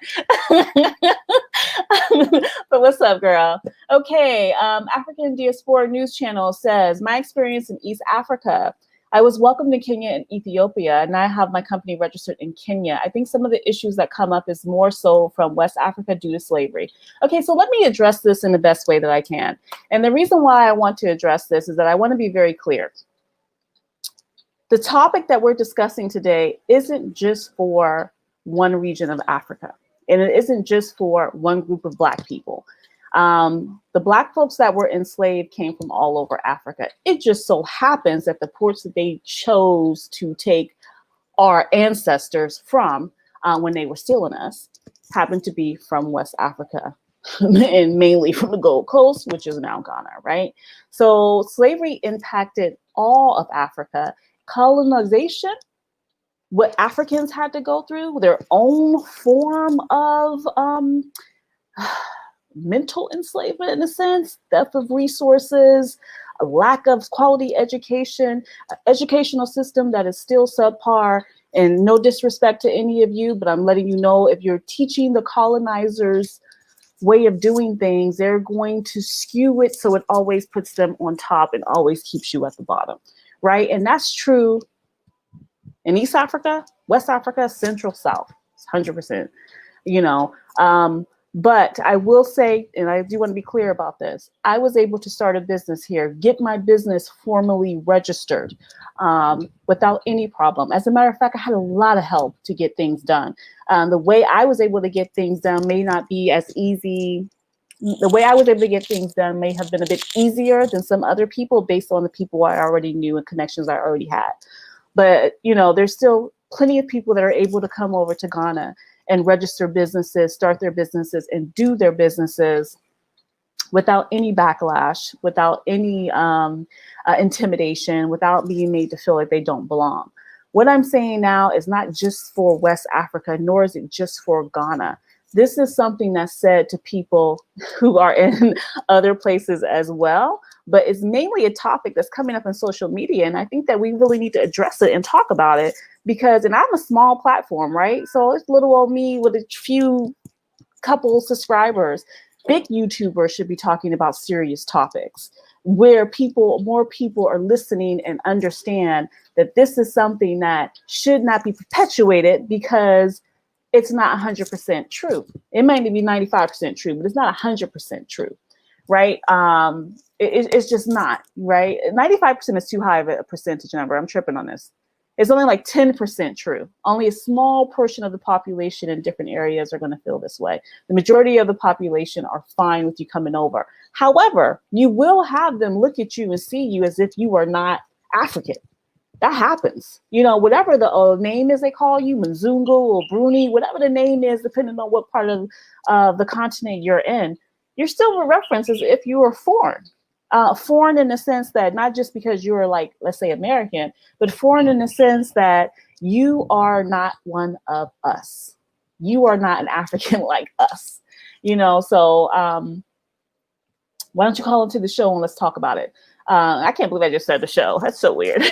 But what's up, girl? Okay, African Diaspora News Channel says, my experience in East Africa. I was welcomed in Kenya and Ethiopia, and I have my company registered in Kenya. I think some of the issues that come up is more so from West Africa due to slavery. Okay, so let me address this in the best way that I can. And the reason why I want to address this is that I want to be very clear. The topic that we're discussing today isn't just for one region of Africa, and it isn't just for one group of Black people. The Black folks that were enslaved came from all over Africa. It just so happens that the ports that they chose to take our ancestors from when they were stealing us happened to be from West Africa and mainly from the Gold Coast, which is now Ghana, right? So slavery impacted all of Africa. Colonization, what Africans had to go through, their own form of mental enslavement in a sense, theft of resources, a lack of quality education, an educational system that is still subpar. And no disrespect to any of you, but I'm letting you know, if you're teaching the colonizers way of doing things, they're going to skew it so it always puts them on top and always keeps you at the bottom, right? And that's true in East Africa, West Africa, Central, South, 100%, but I will say, and I do want to be clear about this, I was able to start a business here, get my business formally registered without any problem. As a matter of fact, I had a lot of help to get things done. The way I was able to get things done may not be as easy. The way I was able to get things done may have been a bit easier than some other people based on the people I already knew and connections I already had. But, there's still plenty of people that are able to come over to Ghana and register businesses, start their businesses, and do their businesses without any backlash, without any intimidation, without being made to feel like they don't belong. What I'm saying now is not just for West Africa, nor is it just for Ghana. This is something that's said to people who are in other places as well, but it's mainly a topic that's coming up on social media. And I think that we really need to address it and talk about it because, and I'm a small platform, right? So it's little old me with a few couple subscribers. Big YouTubers should be talking about serious topics where more people are listening and understand that this is something that should not be perpetuated because it's not 100% true. It might be 95% true, but it's not 100% true, right? It's just not, right? 95% is too high of a percentage number. I'm tripping on this. It's only like 10% true. Only a small portion of the population in different areas are going to feel this way. The majority of the population are fine with you coming over. However, you will have them look at you and see you as if you are not African. That happens. Whatever the name is they call you, Mzungu or Bruni, whatever the name is, depending on what part of the continent you're in, you're still referenced as if you were foreign. Foreign in the sense that not just because you're like, let's say American, but foreign in the sense that you are not one of us. You are not an African like us, so why don't you call into the show and let's talk about it? I can't believe I just said the show. That's so weird.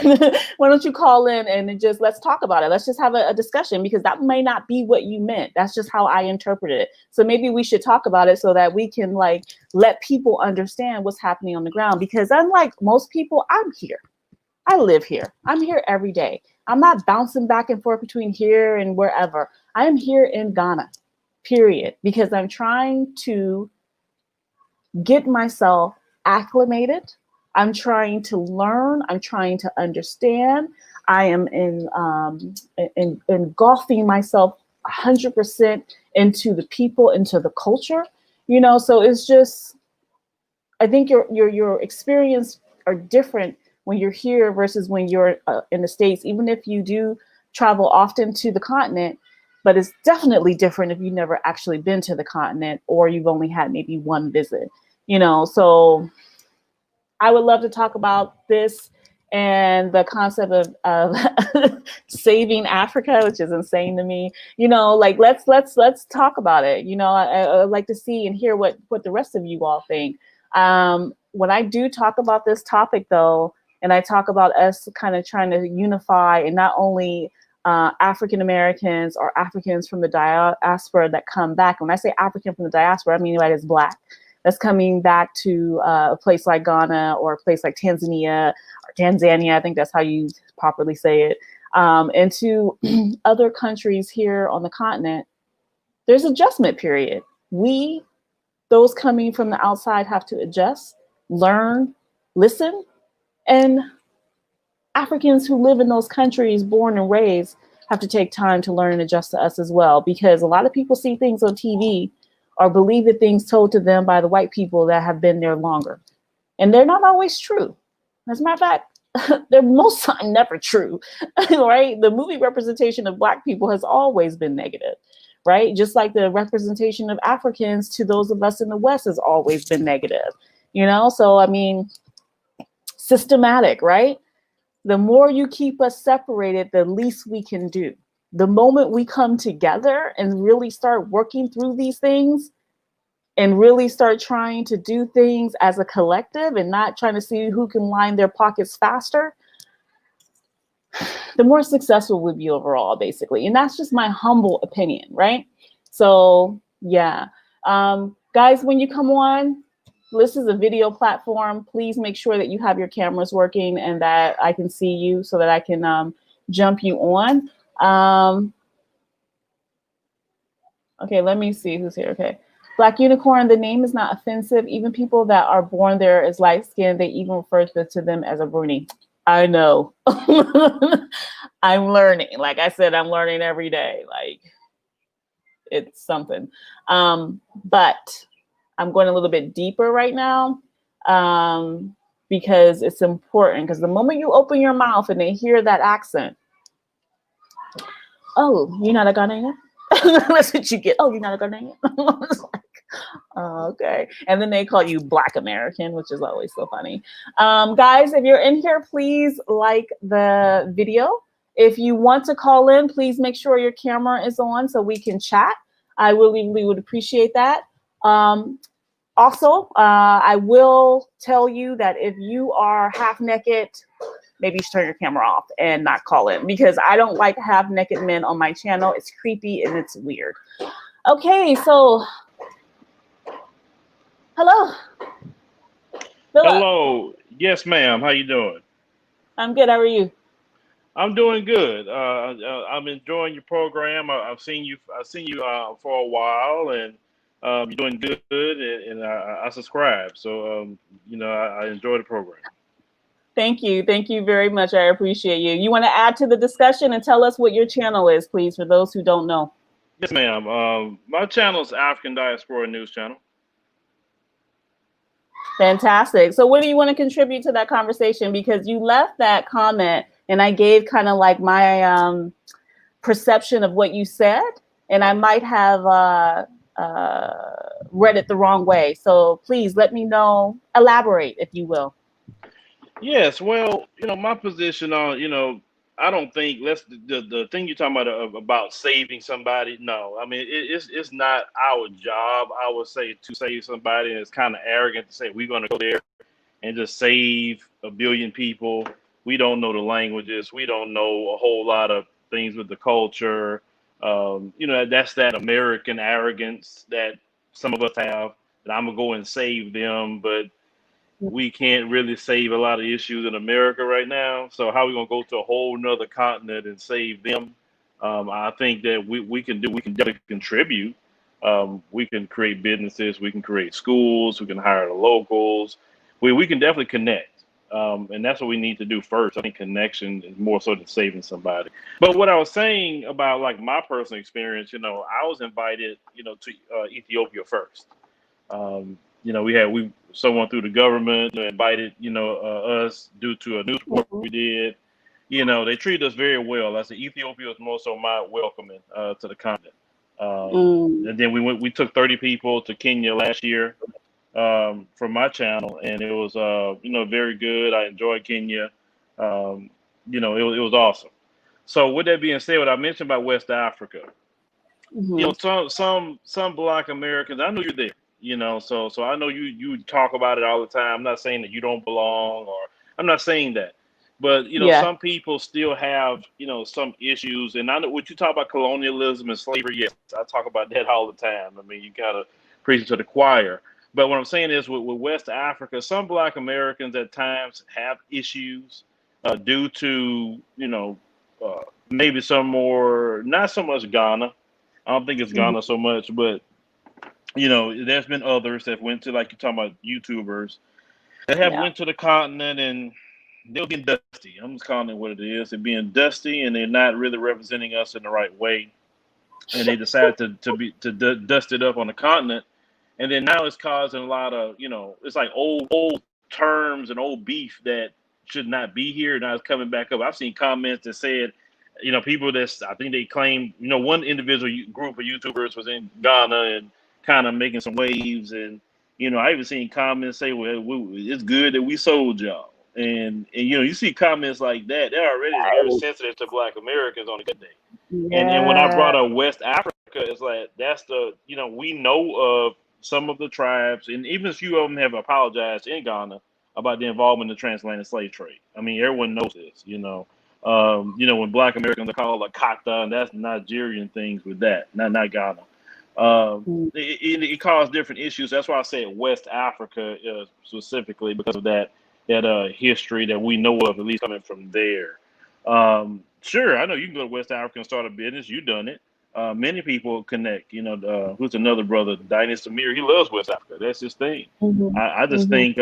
Why don't you call in and just let's talk about it. Let's just have a discussion, because that may not be what you meant. That's just how I interpreted it. So maybe we should talk about it so that we can like let people understand what's happening on the ground. Because unlike most people, I'm here. I live here. I'm here every day. I'm not bouncing back and forth between here and wherever. I am here in Ghana, period, because I'm trying to get myself acclimated. I'm trying to learn. I'm trying to understand. I am engulfing myself 100% into the people, into the culture, you know. So it's just, I think your experience are different when you're here versus when you're in the States, even if you do travel often to the continent. But it's definitely different if you've never actually been to the continent, or you've only had maybe one visit, you know. So I would love to talk about this and the concept of saving Africa, which is insane to me. You know, like let's talk about it. You know, I'd like to see and hear what the rest of you all think. When I do talk about this topic, though, and I talk about us kind of trying to unify, and not only African Americans or Africans from the diaspora that come back. When I say African from the diaspora, I mean anybody that's Black, that's coming back to a place like Ghana or a place like Tanzania, I think that's how you properly say it, and to other countries here on the continent. There's adjustment period. We, those coming from the outside, have to adjust, learn, listen, and Africans who live in those countries, born and raised, have to take time to learn and adjust to us as well, because a lot of people see things on TV or believe the things told to them by the white people that have been there longer. And they're not always true. As a matter of fact, they're most time never true, right? The movie representation of Black people has always been negative, right? Just like the representation of Africans to those of us in the West has always been negative, you know? So, I mean, systematic, right? The more you keep us separated, the least we can do. The moment we come together and really start working through these things and really start trying to do things as a collective and not trying to see who can line their pockets faster, the more successful we'll be overall, basically. And that's just my humble opinion, right? So, yeah. Guys, when you come on, this is a video platform. Please make sure that you have your cameras working and that I can see you so that I can jump you on. Okay, let me see who's here. Okay. BlackUnicorn, the name is not offensive. Even people that are born there as light skinned, they even refer to them as a bruni. I know. I'm learning. Like I said, I'm learning every day. Like, it's something. But I'm going a little bit deeper right now because it's important. Because the moment you open your mouth and they hear that accent, oh, you're not a Ghanaian? That's what you get. Oh, you're not a Ghanaian? It's like, oh, okay. And then they call you Black American, which is always so funny. Guys, if you're in here, please like the video. If you want to call in, please make sure your camera is on so we can chat. I really would appreciate that. Also, I will tell you that if you are half naked, maybe you should turn your camera off and not call in, because I don't like half naked men on my channel. It's creepy and it's weird. Okay, so hello. Philip. Hello. Yes, ma'am. How you doing? I'm good. How are you? I'm doing good. I'm enjoying your program. I've seen you. For a while, and you're doing good. And I subscribe. So I enjoy the program. Thank you. Thank you very much. I appreciate you. You want to add to the discussion and tell us what your channel is, please, for those who don't know. Yes, ma'am. My channel is African Diaspora News Channel. Fantastic. So what do you want to contribute to that conversation? Because you left that comment and I gave kind of like my perception of what you said, and I might have read it the wrong way. So please let me know, elaborate, if you will. Yes. Well, my position on, I don't think the thing you're talking about saving somebody. No, I mean it's not our job, I would say, to save somebody, and it's kind of arrogant to say we're going to go there and just save a billion people. We don't know the languages. We don't know a whole lot of things with the culture. That's that American arrogance that some of us have, that I'm gonna go and save them, but we can't really save a lot of issues in America right now. So how are we gonna go to a whole nother continent and save them? I think that we can definitely contribute. We can create businesses, we can create schools, we can hire the locals. We can definitely connect. And that's what we need to do first. I think connection is more so than saving somebody. But what I was saying about like my personal experience, I was invited, to Ethiopia first. Someone through the government invited, us due to a news report we did. They treated us very well. I said Ethiopia was more so my welcoming to the continent. And then we took 30 people to Kenya last year from my channel, and it was very good. I enjoyed Kenya. It was awesome. So with that being said, what I mentioned about West Africa, some Black Americans, I know you're there. So I know you talk about it all the time. I'm not saying that you don't belong, or I'm not saying that. But some people still have some issues, and I know what you talk about, colonialism and slavery. Yes, I talk about that all the time. I mean, you gotta preach it to the choir. But what I'm saying is, with West Africa, some Black Americans at times have issues due to maybe some more, not so much Ghana. I don't think it's Ghana so much, but there's been others that went to, like you're talking about, YouTubers that have went to the continent and they're being dusty. I'm just calling it what it is. They're being dusty, and they're not really representing us in the right way. And they decided to dust it up on the continent, and then now it's causing a lot of it's like old terms and old beef that should not be here. Now it's coming back up. I've seen comments that said, people that I think they claim, one individual group of YouTubers was in Ghana and kind of making some waves, and I even seen comments say, well, it's good that we sold y'all. And you see comments like that, they're already very sensitive to Black Americans on a good day. Yeah. And when I brought up West Africa, it's like that's we know of some of the tribes, and even a few of them have apologized in Ghana about the involvement in the transatlantic slave trade. I mean, everyone knows this. When Black Americans are called a kata, and that's Nigerian things with that, not Ghana. It caused different issues. That's why I said West Africa specifically, because of that history that we know of, at least coming from there. Sure, I know you can go to West Africa and start a business. You've done it. Many people connect. Who's another brother, Dynasty Samir? He loves West Africa. That's his thing. I just think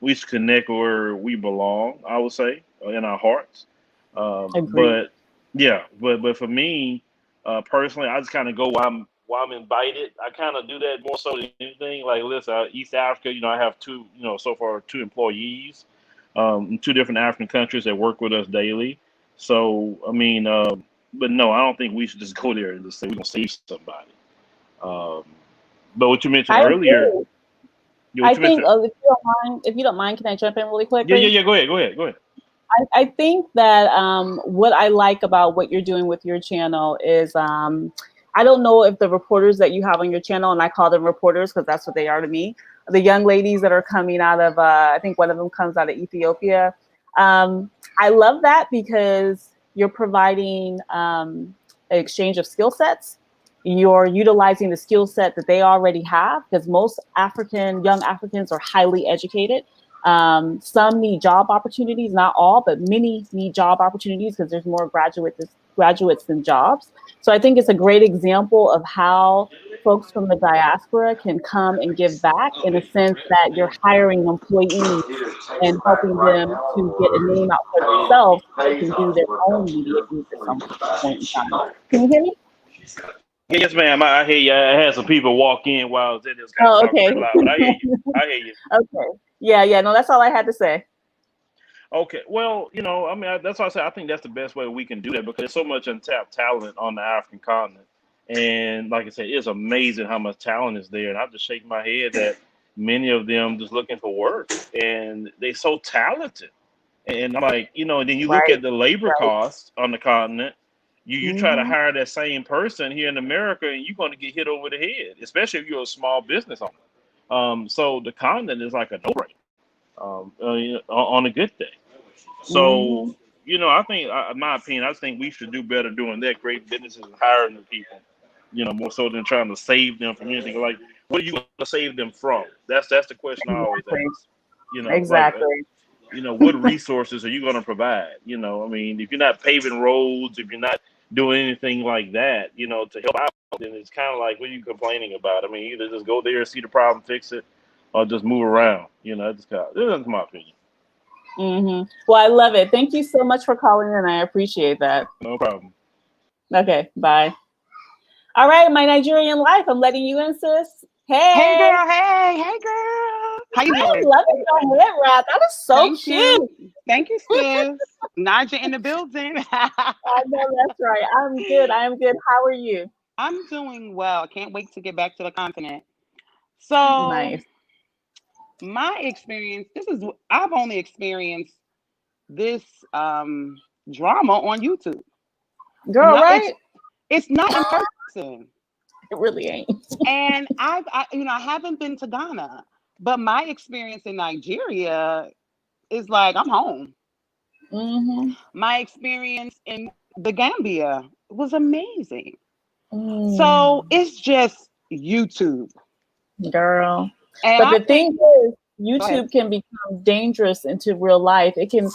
we should connect where we belong, I would say, in our hearts. But for me, personally, I just kind of go while I'm invited. I kind of do that more so than anything. Like, listen, East Africa, I have two employees in two different African countries that work with us daily. So, I mean, but no, I don't think we should just go there and just say we're going to save somebody. But what you mentioned earlier. I think, if you don't mind, can I jump in really quickly? Yeah, go ahead. I think that what I like about what you're doing with your channel is, I don't know if the reporters that you have on your channel, and I call them reporters because that's what they are to me, the young ladies that are coming out of, I think one of them comes out of Ethiopia. I love that because you're providing an exchange of skill sets. You're utilizing the skill set that they already have, because most young Africans are highly educated. Some need job opportunities, not all, but many need job opportunities because there's more graduates than jobs. So I think it's a great example of how folks from the diaspora can come and give back, in a sense that you're hiring employees and helping them to get a name out for themselves so they can do their own media needs at some point in time. Can you hear me? Yes, ma'am. I hear you. I had some people walk in while I was in this kind of talking loud, but I hear you. Okay. Yeah. No, that's all I had to say. Okay. Well, I mean, that's why I say I think that's the best way we can do that, because there's so much untapped talent on the African continent. And like I said, it's amazing how much talent is there. And I just shake my head that many of them just looking for work, and they're so talented. And I'm like, and then you look at the labor costs on the continent. You try to hire that same person here in America, and you're going to get hit over the head, especially if you're a small business owner. So the continent is like a no-brainer. on a good day. So, I think, in my opinion, I think we should do better doing that, create businesses and hiring the people, more so than trying to save them from anything. Like, what are you going to save them from? That's the question I always ask. Exactly. What resources are you going to provide? I mean, if you're not paving roads, if you're not doing anything like that, to help out, then it's kind of like, what are you complaining about? I mean, either just go there, see the problem, fix it, or just move around. That's my opinion. Well, I love it. Thank you so much for calling in. I appreciate that. No problem. Okay, bye. All right, my Nigerian life. I'm letting you in, sis. Hey girl, hey girl. How you doing? I love it. Your head wrap. That is so cute. Thank you, sis. Naja in the building. I know that's right. I'm good. I am good. How are you? I'm doing well. Can't wait to get back to the continent. So Nice. my experience, I've only experienced this drama on YouTube. Girl, right? It's not in person. It really ain't. And I haven't been to Ghana, but my experience in Nigeria is like I'm home. My experience in the Gambia was amazing. So it's just YouTube, girl. And but the thing is, YouTube can become dangerous into real life. It can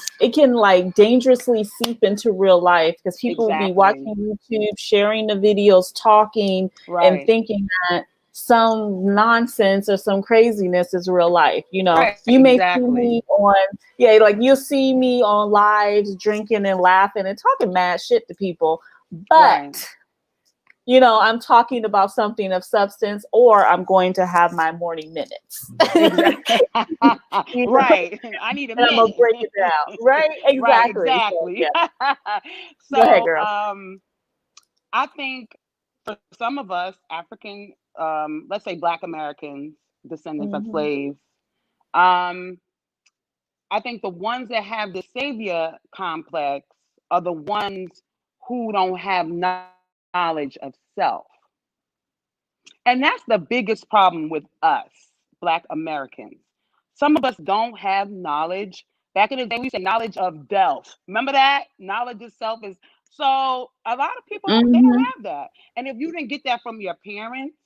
like dangerously seep into real life because people will be watching YouTube, sharing the videos, talking, and thinking that some nonsense or some craziness is real life. You may see me on, like you'll see me on lives drinking and laughing and talking mad shit to people, but I'm talking about something of substance, or I'm going to have my morning minutes. Right. I need a minute. I'm gonna break it down. Right? Exactly. Right, exactly. So, go ahead, girl. I think for some of us African, let's say Black Americans, descendants of slaves, I think the ones that have the savior complex are the ones who don't have knowledge of self. And that's the biggest problem with us, Black Americans. Some of us don't have knowledge. Back in the day, we say knowledge of self. Remember that? Knowledge of self is, so a lot of people, they don't have that. And if you didn't get that from your parents,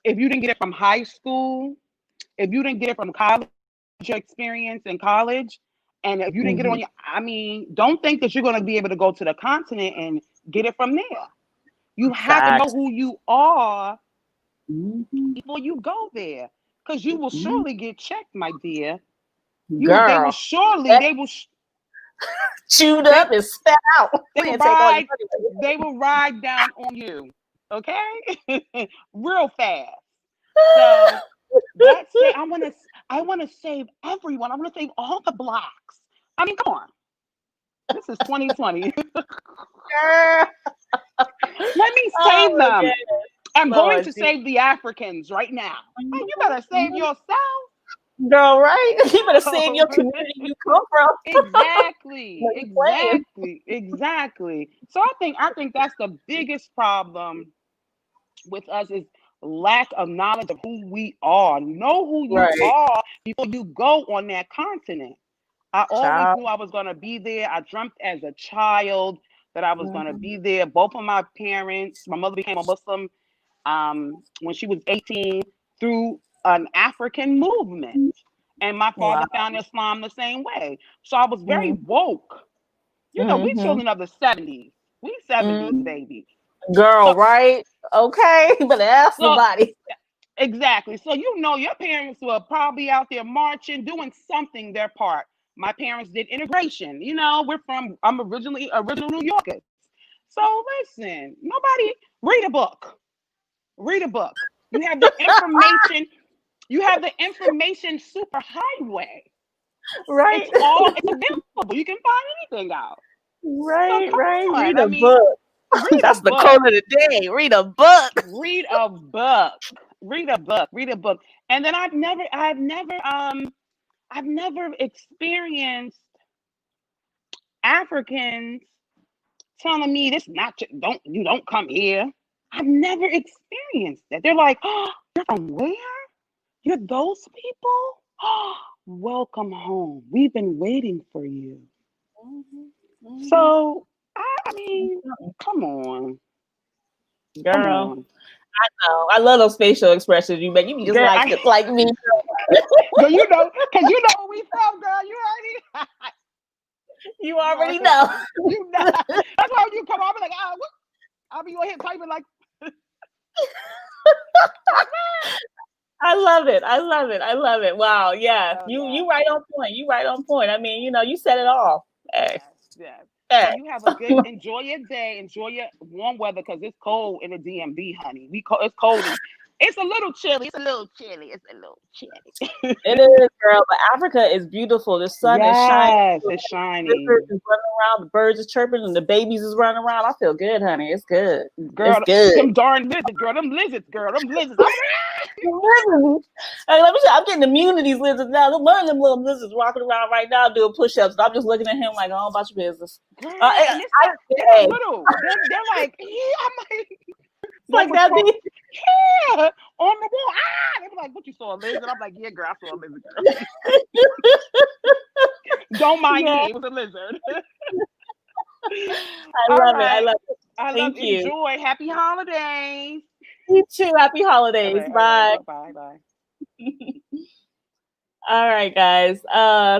if you didn't get it from high school, if you didn't get it from college, your experience in college, and if you didn't get it on your, don't think that you're going to be able to go to the continent and get it from there. You have to know who you are before you go there, because you will surely get checked, my dear. They will chewed up and spat out. They will ride down on you, okay? Real fast. So that's it. I want to save everyone. I want to save all the Blacks. I mean, come on. This is 2020. Let me save them. I'm going to save the Africans right now. Hey, you better save yourself. Girl, right? You better save your community you come from. Exactly. So I think that's the biggest problem with us is lack of knowledge of who we are. Know who you are before you go on that continent. I always knew I was going to be there. I dreamt as a child that I was going to be there. Both of my parents, my mother became a Muslim when she was 18 through an African movement. And my father found Islam the same way. So I was very woke. We children of the 70s. We 70s, baby. Girl, right? Okay, but ask somebody. Exactly. So your parents were probably out there marching, doing something their part. My parents did integration. I'm original New Yorkers. So listen, read a book. Read a book. You have the information. You have the information super highway. Right. It's available. You can find anything out. Right, so read a book. That's the quote of the day. Read a book. Read a book. Read a book. Read a book. And then I've never experienced Africans telling me this you don't come here. I've never experienced that. They're like, oh, you're from where? You're those people? Oh, welcome home. We've been waiting for you. So, I mean, come on. girl. I know. I love those facial expressions you make. You be just girl, like me. Girl, you know, because you know where we from, girl. You already know. You know. That's why when you come on, I'll be like, oh, what? I'll be on here typing like. I love it. I love it. I love it. Wow. Yeah. Oh, you right on point. You right on point. I mean, you know, you said it all. Hey. Yes. Hey. So you have a good, enjoy your day, enjoy your warm weather because it's cold in the DMV, honey. It's cold. It's a little chilly. It's a little chilly. It is, girl. But Africa is beautiful. The sun is shining. Yes, it's shining. The rivers is running around. The birds is chirping, and the babies is running around. I feel good, honey. It's good. Girl, it's good. Them darn lizards, girl. Them lizards. Hey, let me say, I'm getting immune to these lizards now. Look, one of them little lizards walking around right now doing push-ups. I'm just looking at him like, oh, about your business. Girl, they're little. They're like, yeah, I'm like that. Yeah, on the wall. They're like, what, you saw a lizard? I'm like, yeah, girl, I saw a lizard, girl. Don't mind me. It was a lizard. I love it. I love it. Thank you. Enjoy. Happy holidays. You too. Happy holidays. Bye. Bye. All right, guys.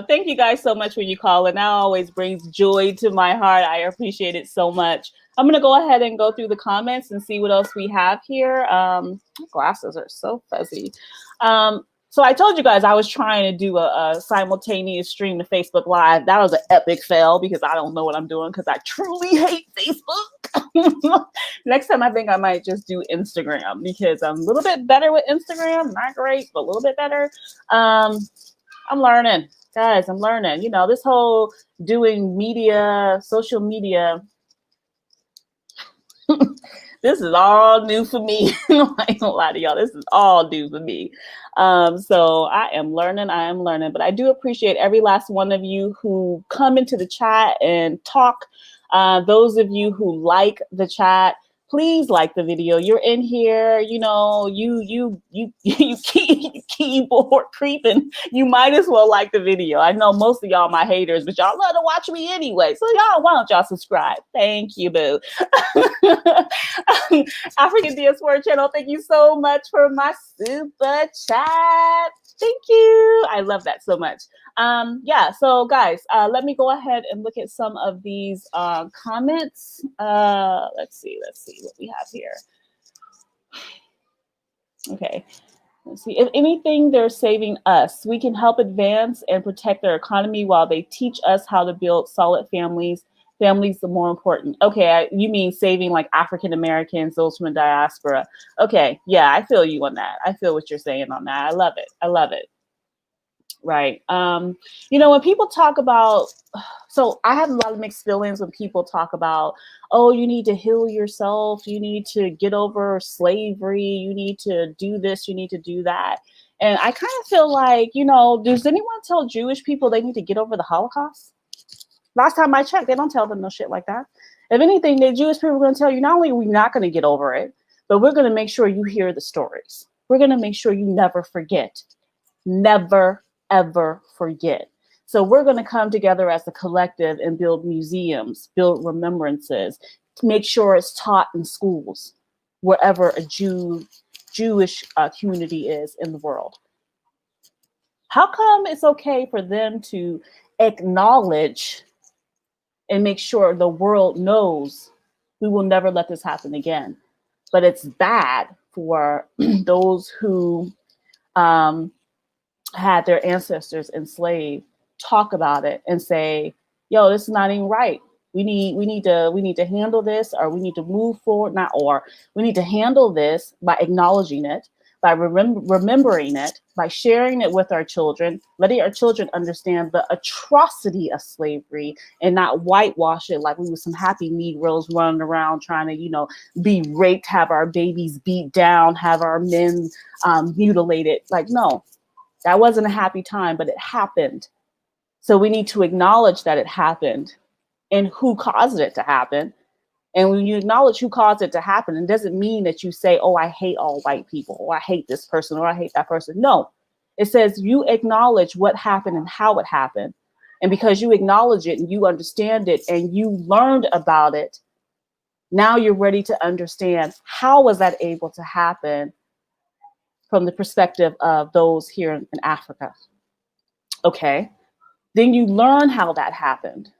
Thank you guys so much for you calling. That always brings joy to my heart. I appreciate it so much. I'm going to go ahead and go through the comments and see what else we have here. My glasses are so fuzzy. So I told you guys I was trying to do a simultaneous stream to Facebook Live. That was an epic fail because I don't know what I'm doing because I truly hate Facebook. Next time I think I might just do Instagram because I'm a little bit better with Instagram. Not great, but a little bit better. I'm learning. Guys, I'm learning. You know, this whole doing media, social media, this is all new for me. I ain't gonna lie to y'all. This is all new for me. So I am learning. But I do appreciate every last one of you who come into the chat and talk. Those of you who like the chat, please like the video. You're in here, you know, you keyboard creeping. You might as well like the video. I know most of y'all my haters, but y'all love to watch me anyway. So y'all, why don't y'all subscribe? Thank you, boo. African Diaspora Channel, thank you so much for my super chat. Thank you. I love that so much. Yeah, so guys, let me go ahead and look at some of these comments. Let's see what we have here. Okay, let's see. If anything, they're saving us. We can help advance and protect their economy while they teach us how to build solid families. Families are more important. Okay, you mean saving like African Americans, those from the diaspora. Okay, yeah, I feel you on that. I feel what you're saying on that. I love it. I love it. Right. You know, when people talk about, so I have a lot of mixed feelings when people talk about, oh, you need to heal yourself. You need to get over slavery. You need to do this. You need to do that. And I kind of feel like, you know, does anyone tell Jewish people they need to get over the Holocaust? Last time I checked, they don't tell them no shit like that. If anything, the Jewish people are going to tell you, not only are we not going to get over it, but we're going to make sure you hear the stories. We're going to make sure you never forget. Never, ever forget. So we're going to come together as a collective and build museums, build remembrances, to make sure it's taught in schools, wherever a Jewish community is in the world. How come it's okay for them to acknowledge and make sure the world knows we will never let this happen again? But it's bad for those who had their ancestors enslaved talk about it and say, yo, this is not even right. We need to handle this, or we need to move forward, we need to handle this by acknowledging it, by remembering it, by sharing it with our children, letting our children understand the atrocity of slavery and not whitewash it like we were some happy Negroes running around trying to, you know, be raped, have our babies beat down, have our men mutilated. Like, no, that wasn't a happy time, but it happened. So we need to acknowledge that it happened and who caused it to happen. And when you acknowledge who caused it to happen, it doesn't mean that you say, oh, I hate all white people, or I hate this person, or I hate that person. No, It says you acknowledge what happened and how it happened. And because you acknowledge it and you understand it and you learned about it, now you're ready to understand how was that able to happen from the perspective of those here in Africa. Okay. Then you learn how that happened.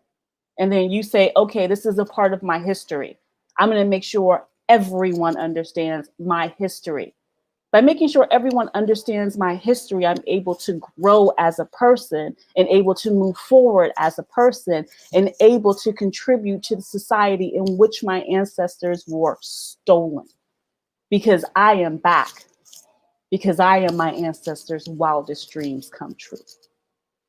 And then you say, okay, this is a part of my history. I'm going to make sure everyone understands my history. By making sure everyone understands my history, I'm able to grow as a person and able to move forward as a person and able to contribute to the society in which my ancestors were stolen. Because I am back. Because I am my ancestors' wildest dreams come true.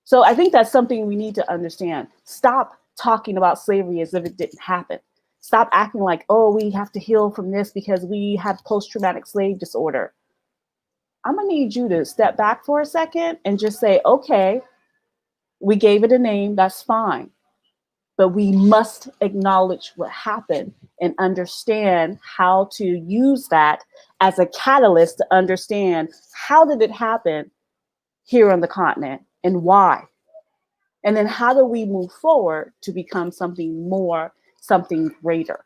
So I think that's something we need to understand. Stop talking about slavery as if it didn't happen. Stop acting like, oh, we have to heal from this because we have post-traumatic slave disorder. I'm gonna need you to step back for a second and just say, okay, we gave it a name, that's fine. But we must acknowledge what happened and understand how to use that as a catalyst to understand how did it happen here on the continent and why. And then how do we move forward to become something more, something greater?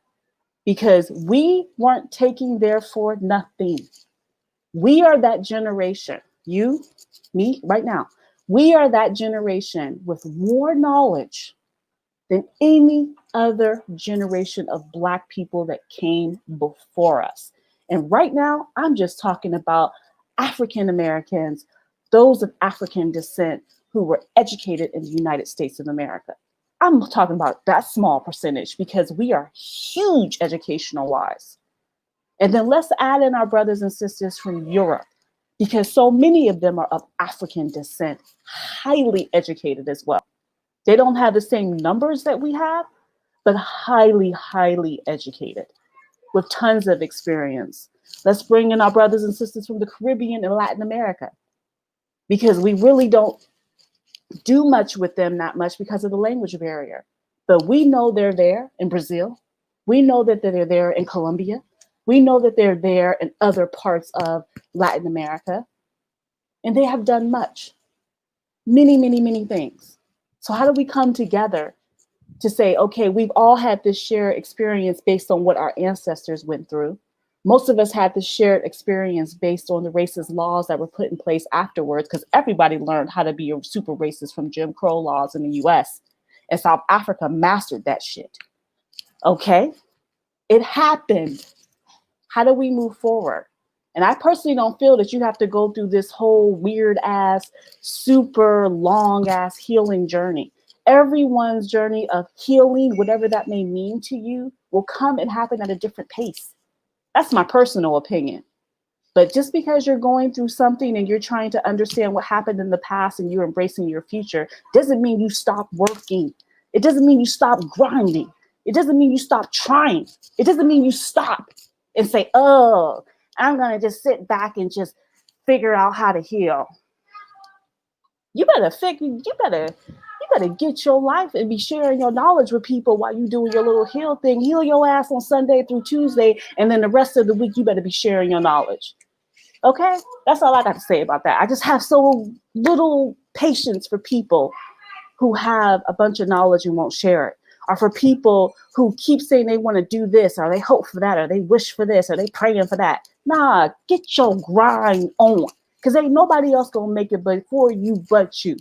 Because we weren't taking there for nothing. We are that generation, you, me, right now. We are that generation with more knowledge than any other generation of Black people that came before us. And right now, I'm just talking about African Americans, those of African descent who were educated in the United States of America. I'm talking about that small percentage because we are huge educational wise. And then let's add in our brothers and sisters from Europe, because so many of them are of African descent, highly educated as well. They don't have the same numbers that we have, but highly, highly educated with tons of experience. Let's bring in our brothers and sisters from the Caribbean and Latin America, because we really don't do much with them that much because of the language barrier. But we know they're there in Brazil. We know that they're there in Colombia. We know that they're there in other parts of Latin America. And they have done much, many, many, many things. So how do we come together to say, okay, we've all had this shared experience based on what our ancestors went through. Most of us had this shared experience based on the racist laws that were put in place afterwards, because everybody learned how to be a super racist from Jim Crow laws in the US. And South Africa mastered that shit. Okay, it happened. How do we move forward? And I personally don't feel that you have to go through this whole weird ass, super long ass healing journey. Everyone's journey of healing, whatever that may mean to you, will come and happen at a different pace. That's my personal opinion. But just because you're going through something and you're trying to understand what happened in the past and you're embracing your future, doesn't mean you stop working. It doesn't mean you stop grinding. It doesn't mean you stop trying. It doesn't mean you stop and say, oh, I'm going to just sit back and just figure out how to heal. You better get your life and be sharing your knowledge with people while you doing your little heal thing. Heal your ass on Sunday through Tuesday, and then the rest of the week you better be sharing your knowledge. Okay? That's all I got to say about that. I just have so little patience for people who have a bunch of knowledge and won't share it. Or for people who keep saying they want to do this, or they hope for that, or they wish for this, or they praying for that. Nah, get your grind on. Because ain't nobody else going to make it before you but you.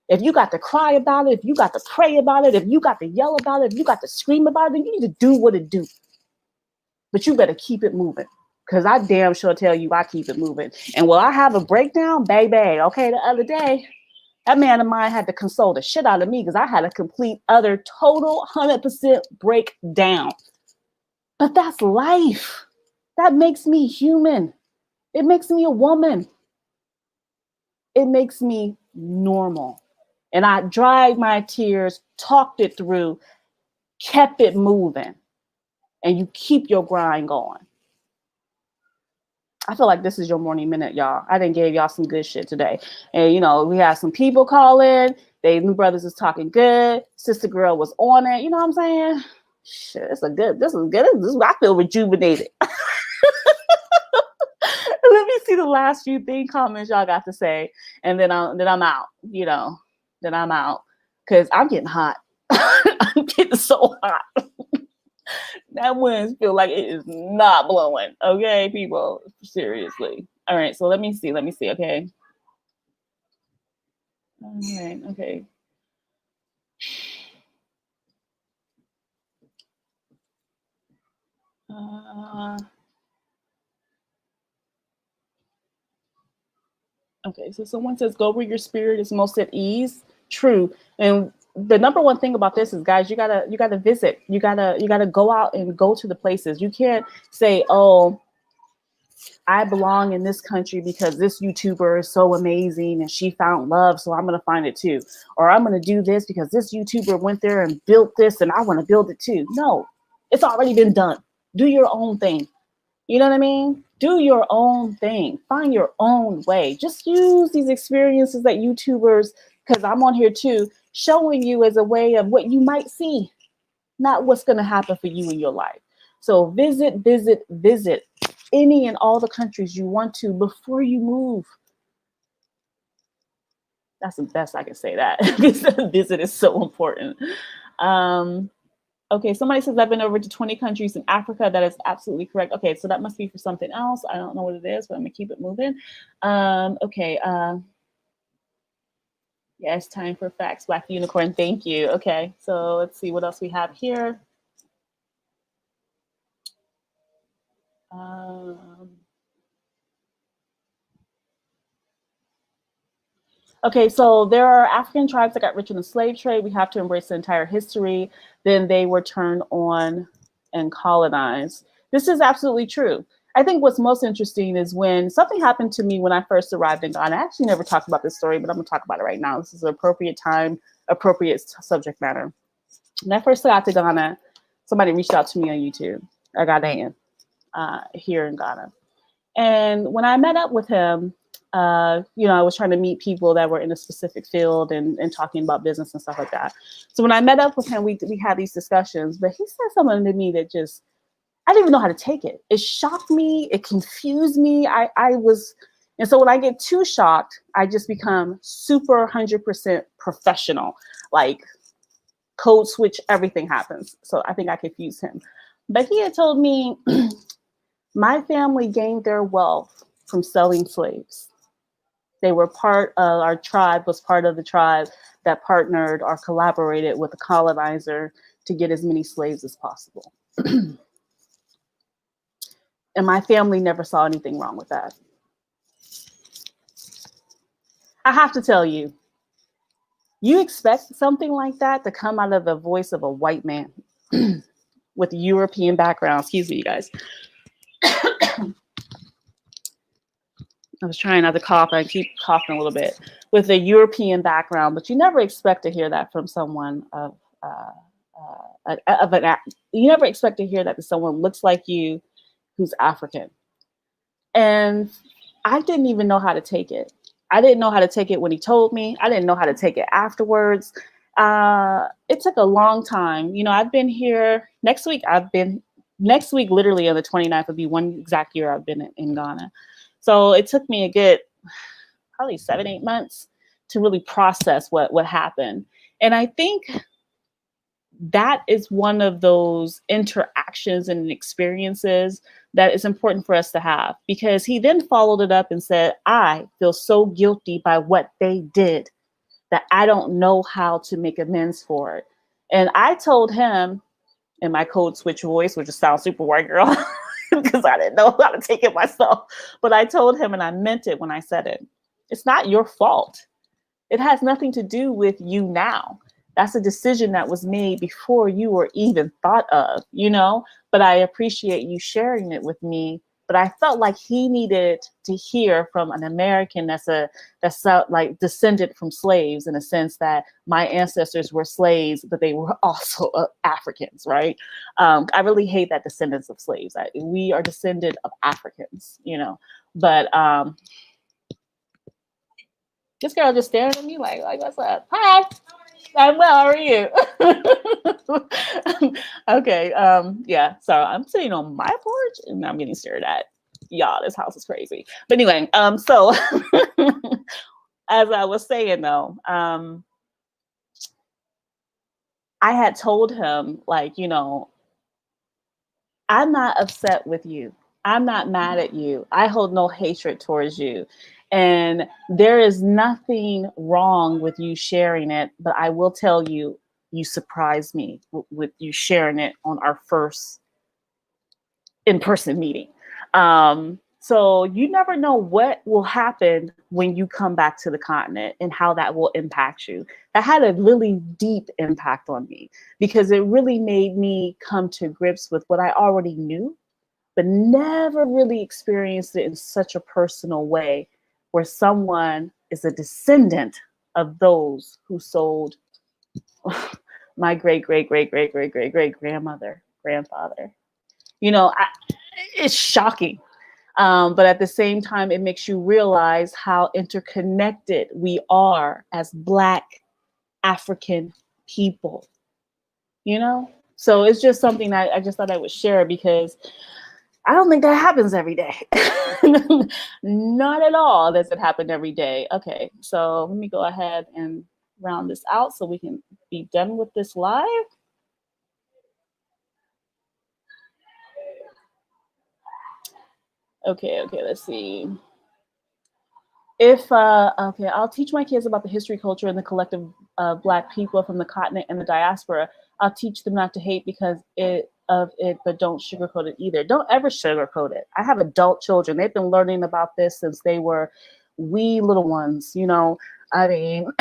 If you got to cry about it, if you got to pray about it, if you got to yell about it, if you got to scream about it, you need to do what it do. But you better keep it moving. Because I damn sure tell you I keep it moving. And will I have a breakdown? Baby, okay, the other day, that man of mine had to console the shit out of me because I had a complete other total 100% breakdown. But that's life. That makes me human. It makes me a woman. It makes me normal. And I dried my tears, talked it through, kept it moving. And you keep your grind going. I feel like this is your morning minute, y'all. I done gave y'all some good shit today. And, we had some people call in. They new brothers is talking good. Sister girl was on it. You know what I'm saying? Shit, this is good. I feel rejuvenated. Let me see the last few comments y'all got to say. and then I'm out, you know, then I'm out because I'm getting hot. I'm getting so hot. That wind feel like it is not blowing. Okay, people, seriously. All right, so let me see. Okay. All right. Okay. Okay, so someone says, go where your spirit is most at ease. True. And the number one thing about this is, guys, you gotta visit. You gotta go out and go to the places. You can't say, oh, I belong in this country because this YouTuber is so amazing and she found love, so I'm gonna find it too. Or I'm gonna do this because this YouTuber went there and built this and I want to build it too. No, it's already been done. Do your own thing. You know what I mean? Do your own thing. Find your own way. Just use these experiences that YouTubers, because I'm on here too, showing you as a way of what you might see, not what's going to happen for you in your life. So visit any and all the countries you want to before you move. That's the best I can say that. Visit is so important. Okay, somebody says I've been over to 20 countries in Africa. That is absolutely correct. Okay, so that must be for something else. I don't know what it is, but I'm gonna keep it moving. Okay. Yeah, it's time for facts. Black Unicorn, thank you. Okay, so let's see what else we have here. Okay, so there are African tribes that got rich in the slave trade. We have to embrace the entire history. Then they were turned on and colonized. This is absolutely true. I think what's most interesting is when something happened to me when I first arrived in Ghana. I actually never talked about this story, but I'm gonna talk about it right now. This is an appropriate time, appropriate subject matter. When I first got to Ghana, somebody reached out to me on YouTube, a Ghanaian here in Ghana. And when I met up with him, you know, I was trying to meet people that were in a specific field and talking about business and stuff like that. So when I met up with him, we had these discussions, but he said something to me that just, I didn't even know how to take it. It shocked me. It confused me. And so when I get too shocked, I just become super 100% professional, like code switch, everything happens. So I think I confused him. But he had told me, my family gained their wealth from selling slaves. They were part of, our tribe was part of the tribe that partnered or collaborated with the colonizer to get as many slaves as possible. And my family never saw anything wrong with that. I have to tell you, you expect something like that to come out of the voice of a white man with a European background. Excuse me, you guys. I was trying not to cough. I keep coughing a little bit. With a European background, but you never expect to hear that from someone you never expect to hear that to someone looks like you, who's African. And I didn't even know how to take it. I didn't know how to take it when he told me. I didn't know how to take it afterwards. It took a long time. You know, I've been here next week, literally on the 29th will be 1 exact year I've been in Ghana. So it took me a good, probably 7-8 months to really process what happened. And I think that is one of those interactions and experiences that is important for us to have, because he then followed it up and said, I feel so guilty by what they did that I don't know how to make amends for it. And I told him in my code switch voice, which just sounds super white girl, because I didn't know how to take it myself. But I told him, and I meant it when I said it, it's not your fault. It has nothing to do with you now. That's a decision that was made before you were even thought of, you know? But I appreciate you sharing it with me. But I felt like he needed to hear from an American that's like descended from slaves, in a sense that my ancestors were slaves, but they were also Africans, right? I really hate that descendants of slaves. We are descended of Africans, you know? But this girl just stared at me like what's up? Hi. I'm well, how are you? Okay, yeah, so I'm sitting on my porch and I'm getting stared at. Y'all, this house is crazy. But anyway, so as I was saying though, I had told him, like, you know, I'm not upset with you. I'm not mad at you. I hold no hatred towards you. And there is nothing wrong with you sharing it, but I will tell you, you surprised me with you sharing it on our first in-person meeting. So you never know what will happen when you come back to the continent and how that will impact you. That had a really deep impact on me because it really made me come to grips with what I already knew, but never really experienced it in such a personal way where someone is a descendant of those who sold my great, great, great, great, great, great, great grandfather. You know, it's shocking. But at the same time, it makes you realize how interconnected we are as Black African people, you know? So it's just something that I just thought I would share because I don't think that happens every day. Not at all does it happen every day. Okay, so let me go ahead and round this out so we can be done with this live. Okay, let's see. Okay, I'll teach my kids about the history, culture, and the collective Black people from the continent and the diaspora. I'll teach them not to hate because of it, but don't sugarcoat it either. Don't ever sugarcoat it. I have adult children. They've been learning about this since they were wee little ones. You know, I mean,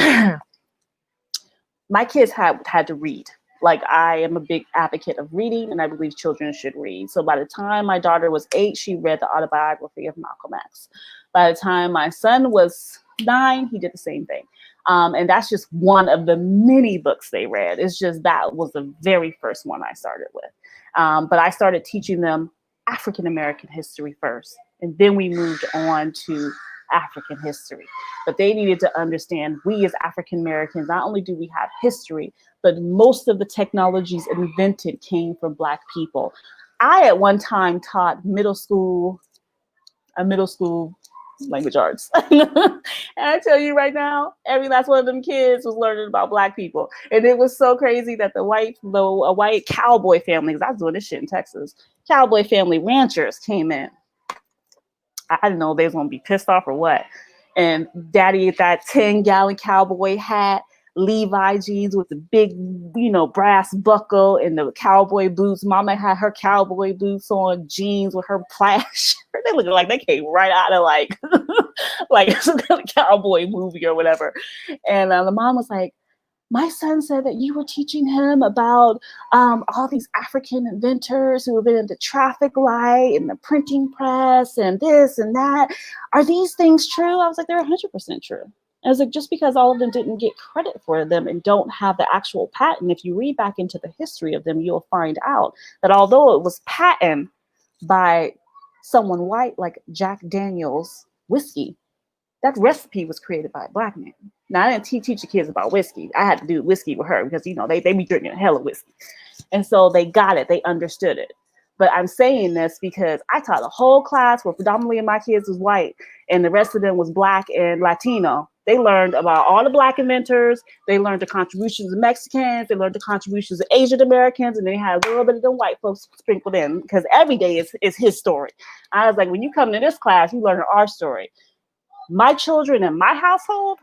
my kids had to read. Like, I am a big advocate of reading, and I believe children should read. So by the time my daughter was 8, she read the autobiography of Malcolm X. By the time my son was 9, he did the same thing. And that's just one of the many books they read. It's just that was the very first one I started with. But I started teaching them African American history first, and then we moved on to African history. But they needed to understand we as African Americans, not only do we have history, but most of the technologies invented came from Black people. I at one time taught a middle school language arts. And I tell you right now, every last one of them kids was learning about Black people. And it was so crazy that a white cowboy family, because I was doing this shit in Texas, cowboy family ranchers came in. I didn't know they was gonna be pissed off or what. And daddy had that 10-gallon cowboy hat, Levi jeans with the big, brass buckle and the cowboy boots. Mama had her cowboy boots on, jeans with her plaid shirt. They looked like they came right out of like some kind of cowboy movie or whatever. And the mom was like, my son said that you were teaching him about all these African inventors who have been in the traffic light and the printing press and this and that. Are these things true? I was like, they're 100% true. I was like, just because all of them didn't get credit for them and don't have the actual patent, if you read back into the history of them, you'll find out that although it was patented by someone white like Jack Daniel's whiskey, that recipe was created by a Black man. Now, I didn't teach the kids about whiskey. I had to do whiskey with her because, they be drinking a hell of whiskey. And so they got it. They understood it. But I'm saying this because I taught a whole class where predominantly of my kids was white and the rest of them was Black and Latino. They learned about all the Black inventors. They learned the contributions of Mexicans. They learned the contributions of Asian Americans. And they had a little bit of the white folks sprinkled in because every day is his story. I was like, when you come to this class, you learn our story. My children in my household,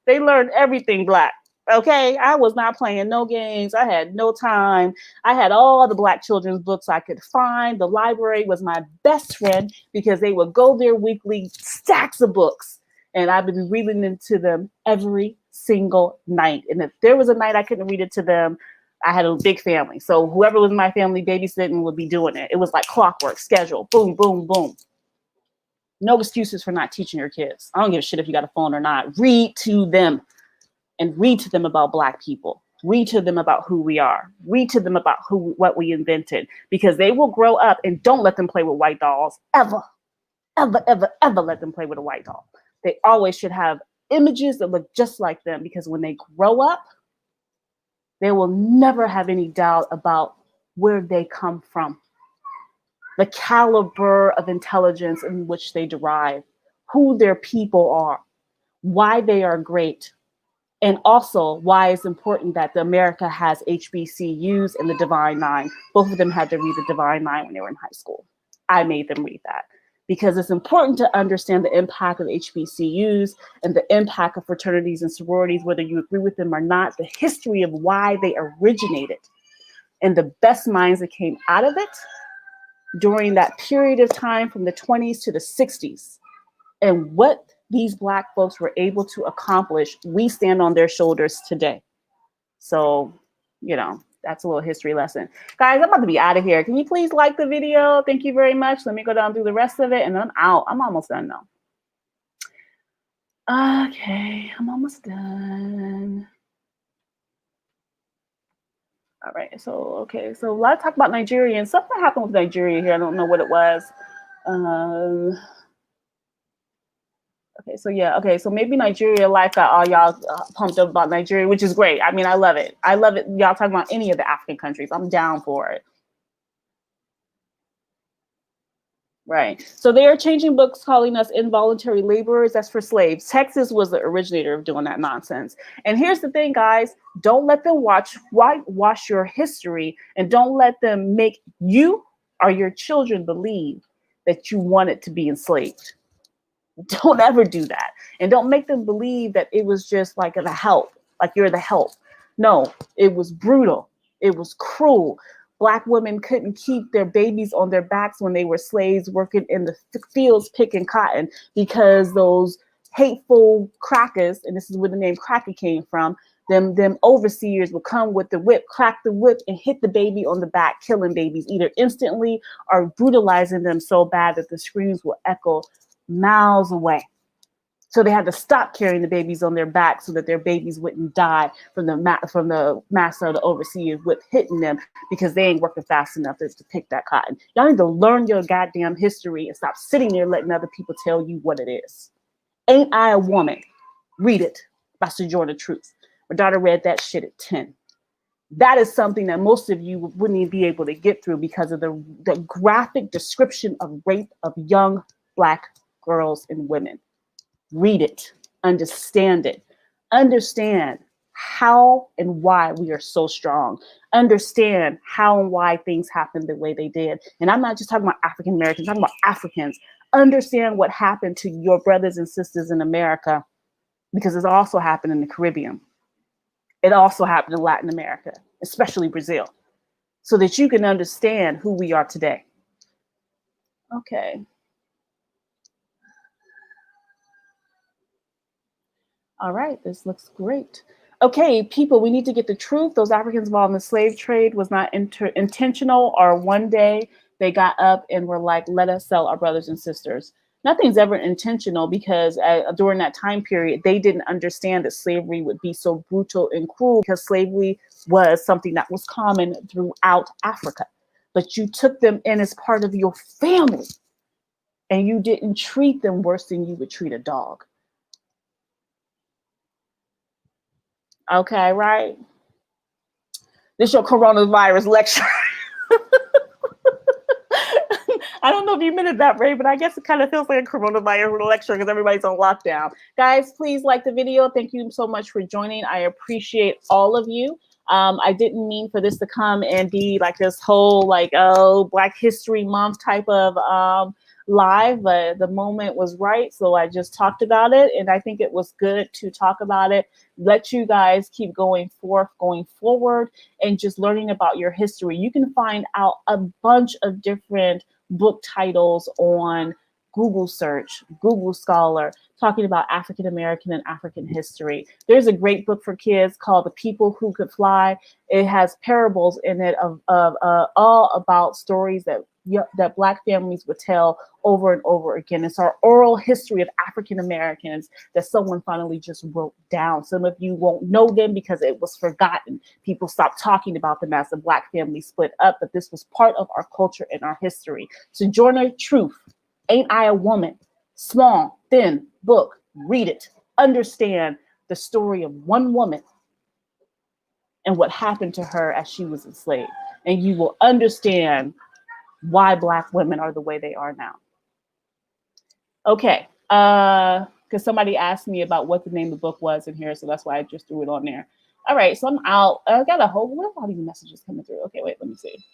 they learned everything Black. Okay, I was not playing no games. I had no time. I had all the Black children's books I could find. The library was my best friend because they would go there weekly, stacks of books. And I've been reading them to them every single night. And if there was a night I couldn't read it to them, I had a big family. So whoever was in my family babysitting would be doing it. It was like clockwork, schedule, boom, boom, boom. No excuses for not teaching your kids. I don't give a shit if you got a phone or not. Read to them and read to them about Black people. Read to them about who we are. Read to them about what we invented, because they will grow up, and don't let them play with white dolls ever, ever, ever, ever let them play with a white doll. They always should have images that look just like them, because when they grow up, they will never have any doubt about where they come from. The caliber of intelligence in which they derive who their people are, why they are great, and also why it's important that the America has HBCUs and the Divine Nine. Both of them had to read the Divine Nine when they were in high school. I made them read that because it's important to understand the impact of HBCUs and the impact of fraternities and sororities, whether you agree with them or not, the history of why they originated and the best minds that came out of it during that period of time from the 20s to the 60s, and what these Black folks were able to accomplish. We stand on their shoulders today. So, you know, that's a little history lesson. Guys, I'm about to be out of here. Can you please like the video? Thank you very much. Let me go down through the rest of it and then I'm out. I'm almost done now. Okay, I'm almost done. All right, so, okay, so a lot of talk about Nigeria and something happened with Nigeria here. I don't know what it was. Okay, so yeah, okay, so maybe Nigeria Life got all y'all pumped up about Nigeria, which is great. I mean, I love it. I love it. Y'all talking about any of the African countries. I'm down for it. Right. So they are changing books, calling us involuntary laborers. That's for slaves. Texas was the originator of doing that nonsense. And here's the thing, guys. Don't let them whitewash your history, and don't let them make you or your children believe that you wanted to be enslaved. Don't ever do that. And don't make them believe that it was just like the help, like you're the help. No, it was brutal. It was cruel. Black women couldn't keep their babies on their backs when they were slaves working in the fields picking cotton because those hateful crackers, and this is where the name cracker came from, them overseers would come with the whip, crack the whip, and hit the baby on the back, killing babies either instantly or brutalizing them so bad that the screams will echo miles away. So they had to stop carrying the babies on their back so that their babies wouldn't die from the master or the overseer whip hitting them because they ain't working fast enough to pick that cotton. Y'all need to learn your goddamn history and stop sitting there letting other people tell you what it is. Ain't I a Woman? Read it by Sojourner Truth. My daughter read that shit at 10. That is something that most of you wouldn't even be able to get through because of the graphic description of rape of young Black girls and women. Read it, understand it, understand how and why we are so strong, understand how and why things happened the way they did. And I'm not just talking about African Americans, I'm talking about Africans. Understand what happened to your brothers and sisters in America, because it's also happened in the Caribbean. It also happened in Latin America, especially Brazil, so that you can understand who we are today. Okay. All right, this looks great. Okay, people, we need to get the truth. Those Africans involved in the slave trade was not intentional, or one day they got up and were like, let us sell our brothers and sisters. Nothing's ever intentional because during that time period, they didn't understand that slavery would be so brutal and cruel because slavery was something that was common throughout Africa. But you took them in as part of your family and you didn't treat them worse than you would treat a dog. Okay, right? This is your coronavirus lecture. I don't know if you meant it that way, but I guess it kind of feels like a coronavirus lecture because everybody's on lockdown. Guys, please like the video. Thank you so much for joining. I appreciate all of you. I didn't mean for this to come and be like this whole like, oh, Black History Month type of live, but the moment was right. So I just talked about it. And I think it was good to talk about it. Let you guys keep going forward and just learning about your history. You can find out a bunch of different book titles on Google search, Google Scholar, talking about African American and African history. There's a great book for kids called The People Who Could Fly. It has parables in it of all about stories that Black families would tell over and over again. It's our oral history of African Americans that someone finally just wrote down. Some of you won't know them because it was forgotten. People stopped talking about them as the Black family split up, but this was part of our culture and our history. Sojourner Truth, Ain't I a Woman? Small, thin book. Read it. Understand the story of one woman and what happened to her as she was enslaved. And you will understand why Black women are the way they are now. Okay, Because somebody asked me about what the name of the book was in here, so that's why I just threw it on there. All right, so I'm out. I got a whole, what are all these messages coming through? Okay, wait, let me see.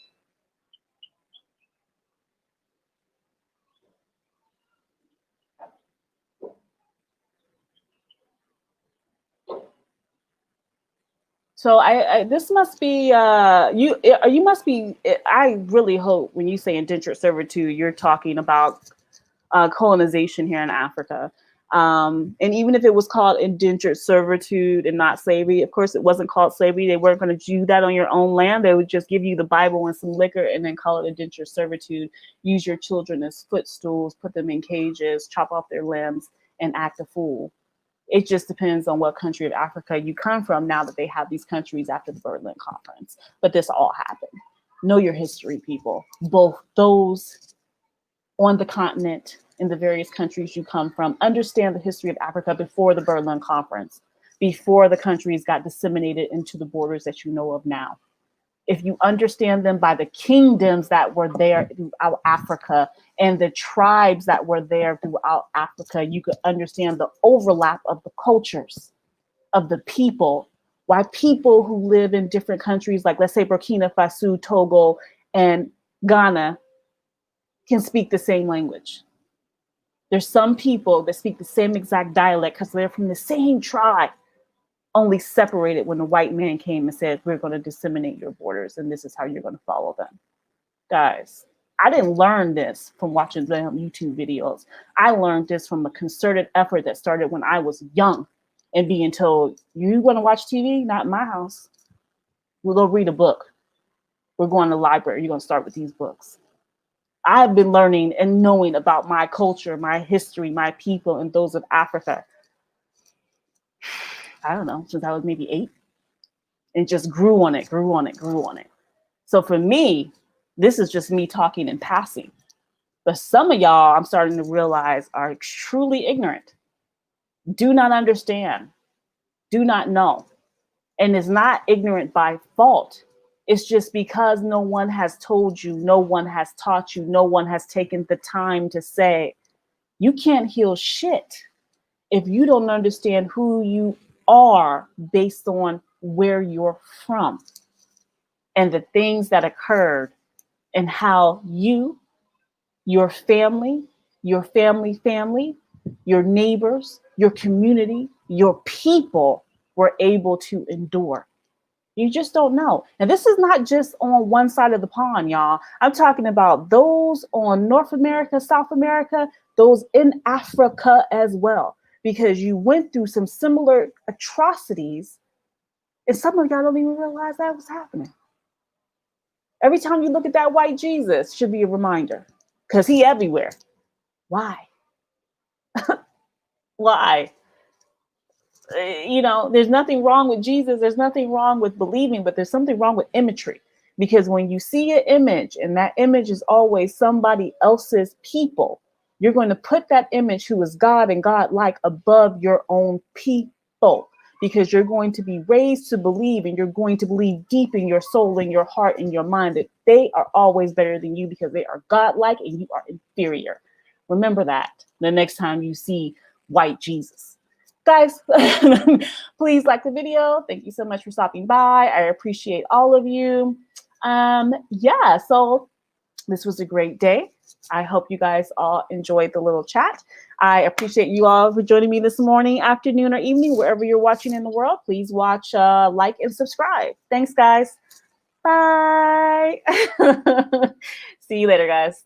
So this must be you must be, I really hope when you say indentured servitude, you're talking about colonization here in Africa. And even if it was called indentured servitude and not slavery, of course it wasn't called slavery. They weren't going to do that on your own land. They would just give you the Bible and some liquor and then call it indentured servitude, use your children as footstools, put them in cages, chop off their limbs, and act a fool. It just depends on what country of Africa you come from now that they have these countries after the Berlin Conference. But this all happened. Know your history, people. Both those on the continent in the various countries you come from. Understand the history of Africa before the Berlin Conference, before the countries got disseminated into the borders that you know of now. If you understand them by the kingdoms that were there throughout Africa and the tribes that were there throughout Africa, you could understand the overlap of the cultures of the people. Why people who live in different countries, like let's say Burkina Faso, Togo, and Ghana, can speak the same language. There's some people that speak the same exact dialect because they're from the same tribe, only separated when the white man came and said, we're going to disseminate your borders and this is how you're going to follow them. Guys, I didn't learn this from watching them YouTube videos. I learned this from a concerted effort that started when I was young and being told, you want to watch TV? Not in my house. We'll go read a book. We're going to the library. You're going to start with these books. I've been learning and knowing about my culture, my history, my people, and those of Africa. I don't know, since I was maybe 8, and just grew on it. So for me, this is just me talking in passing. But some of y'all, I'm starting to realize, are truly ignorant, do not understand, do not know. And it's not ignorant by fault. It's just because no one has told you, no one has taught you, no one has taken the time to say, you can't heal shit if you don't understand who you are based on where you're from and the things that occurred and how you, your family, your neighbors, your community, your people were able to endure. You just don't know. And this is not just on one side of the pond, y'all. I'm talking about those on North America, South America, those in Africa as well, because you went through some similar atrocities and some of y'all don't even realize that was happening. Every time you look at that white Jesus, should be a reminder, because he everywhere. Why? Why? You know, there's nothing wrong with Jesus. There's nothing wrong with believing, but there's something wrong with imagery. Because when you see an image and that image is always somebody else's people, you're going to put that image who is God and God-like above your own people, because you're going to be raised to believe, and you're going to believe deep in your soul, in your heart, in your mind, that they are always better than you because they are God-like and you are inferior. Remember that the next time you see white Jesus. Guys, please like the video. Thank you so much for stopping by. I appreciate all of you. Yeah, so this was a great day. I hope you guys all enjoyed the little chat. I appreciate you all for joining me this morning, afternoon, or evening, wherever you're watching in the world. Please watch, like, and subscribe. Thanks, guys. Bye. See you later, guys.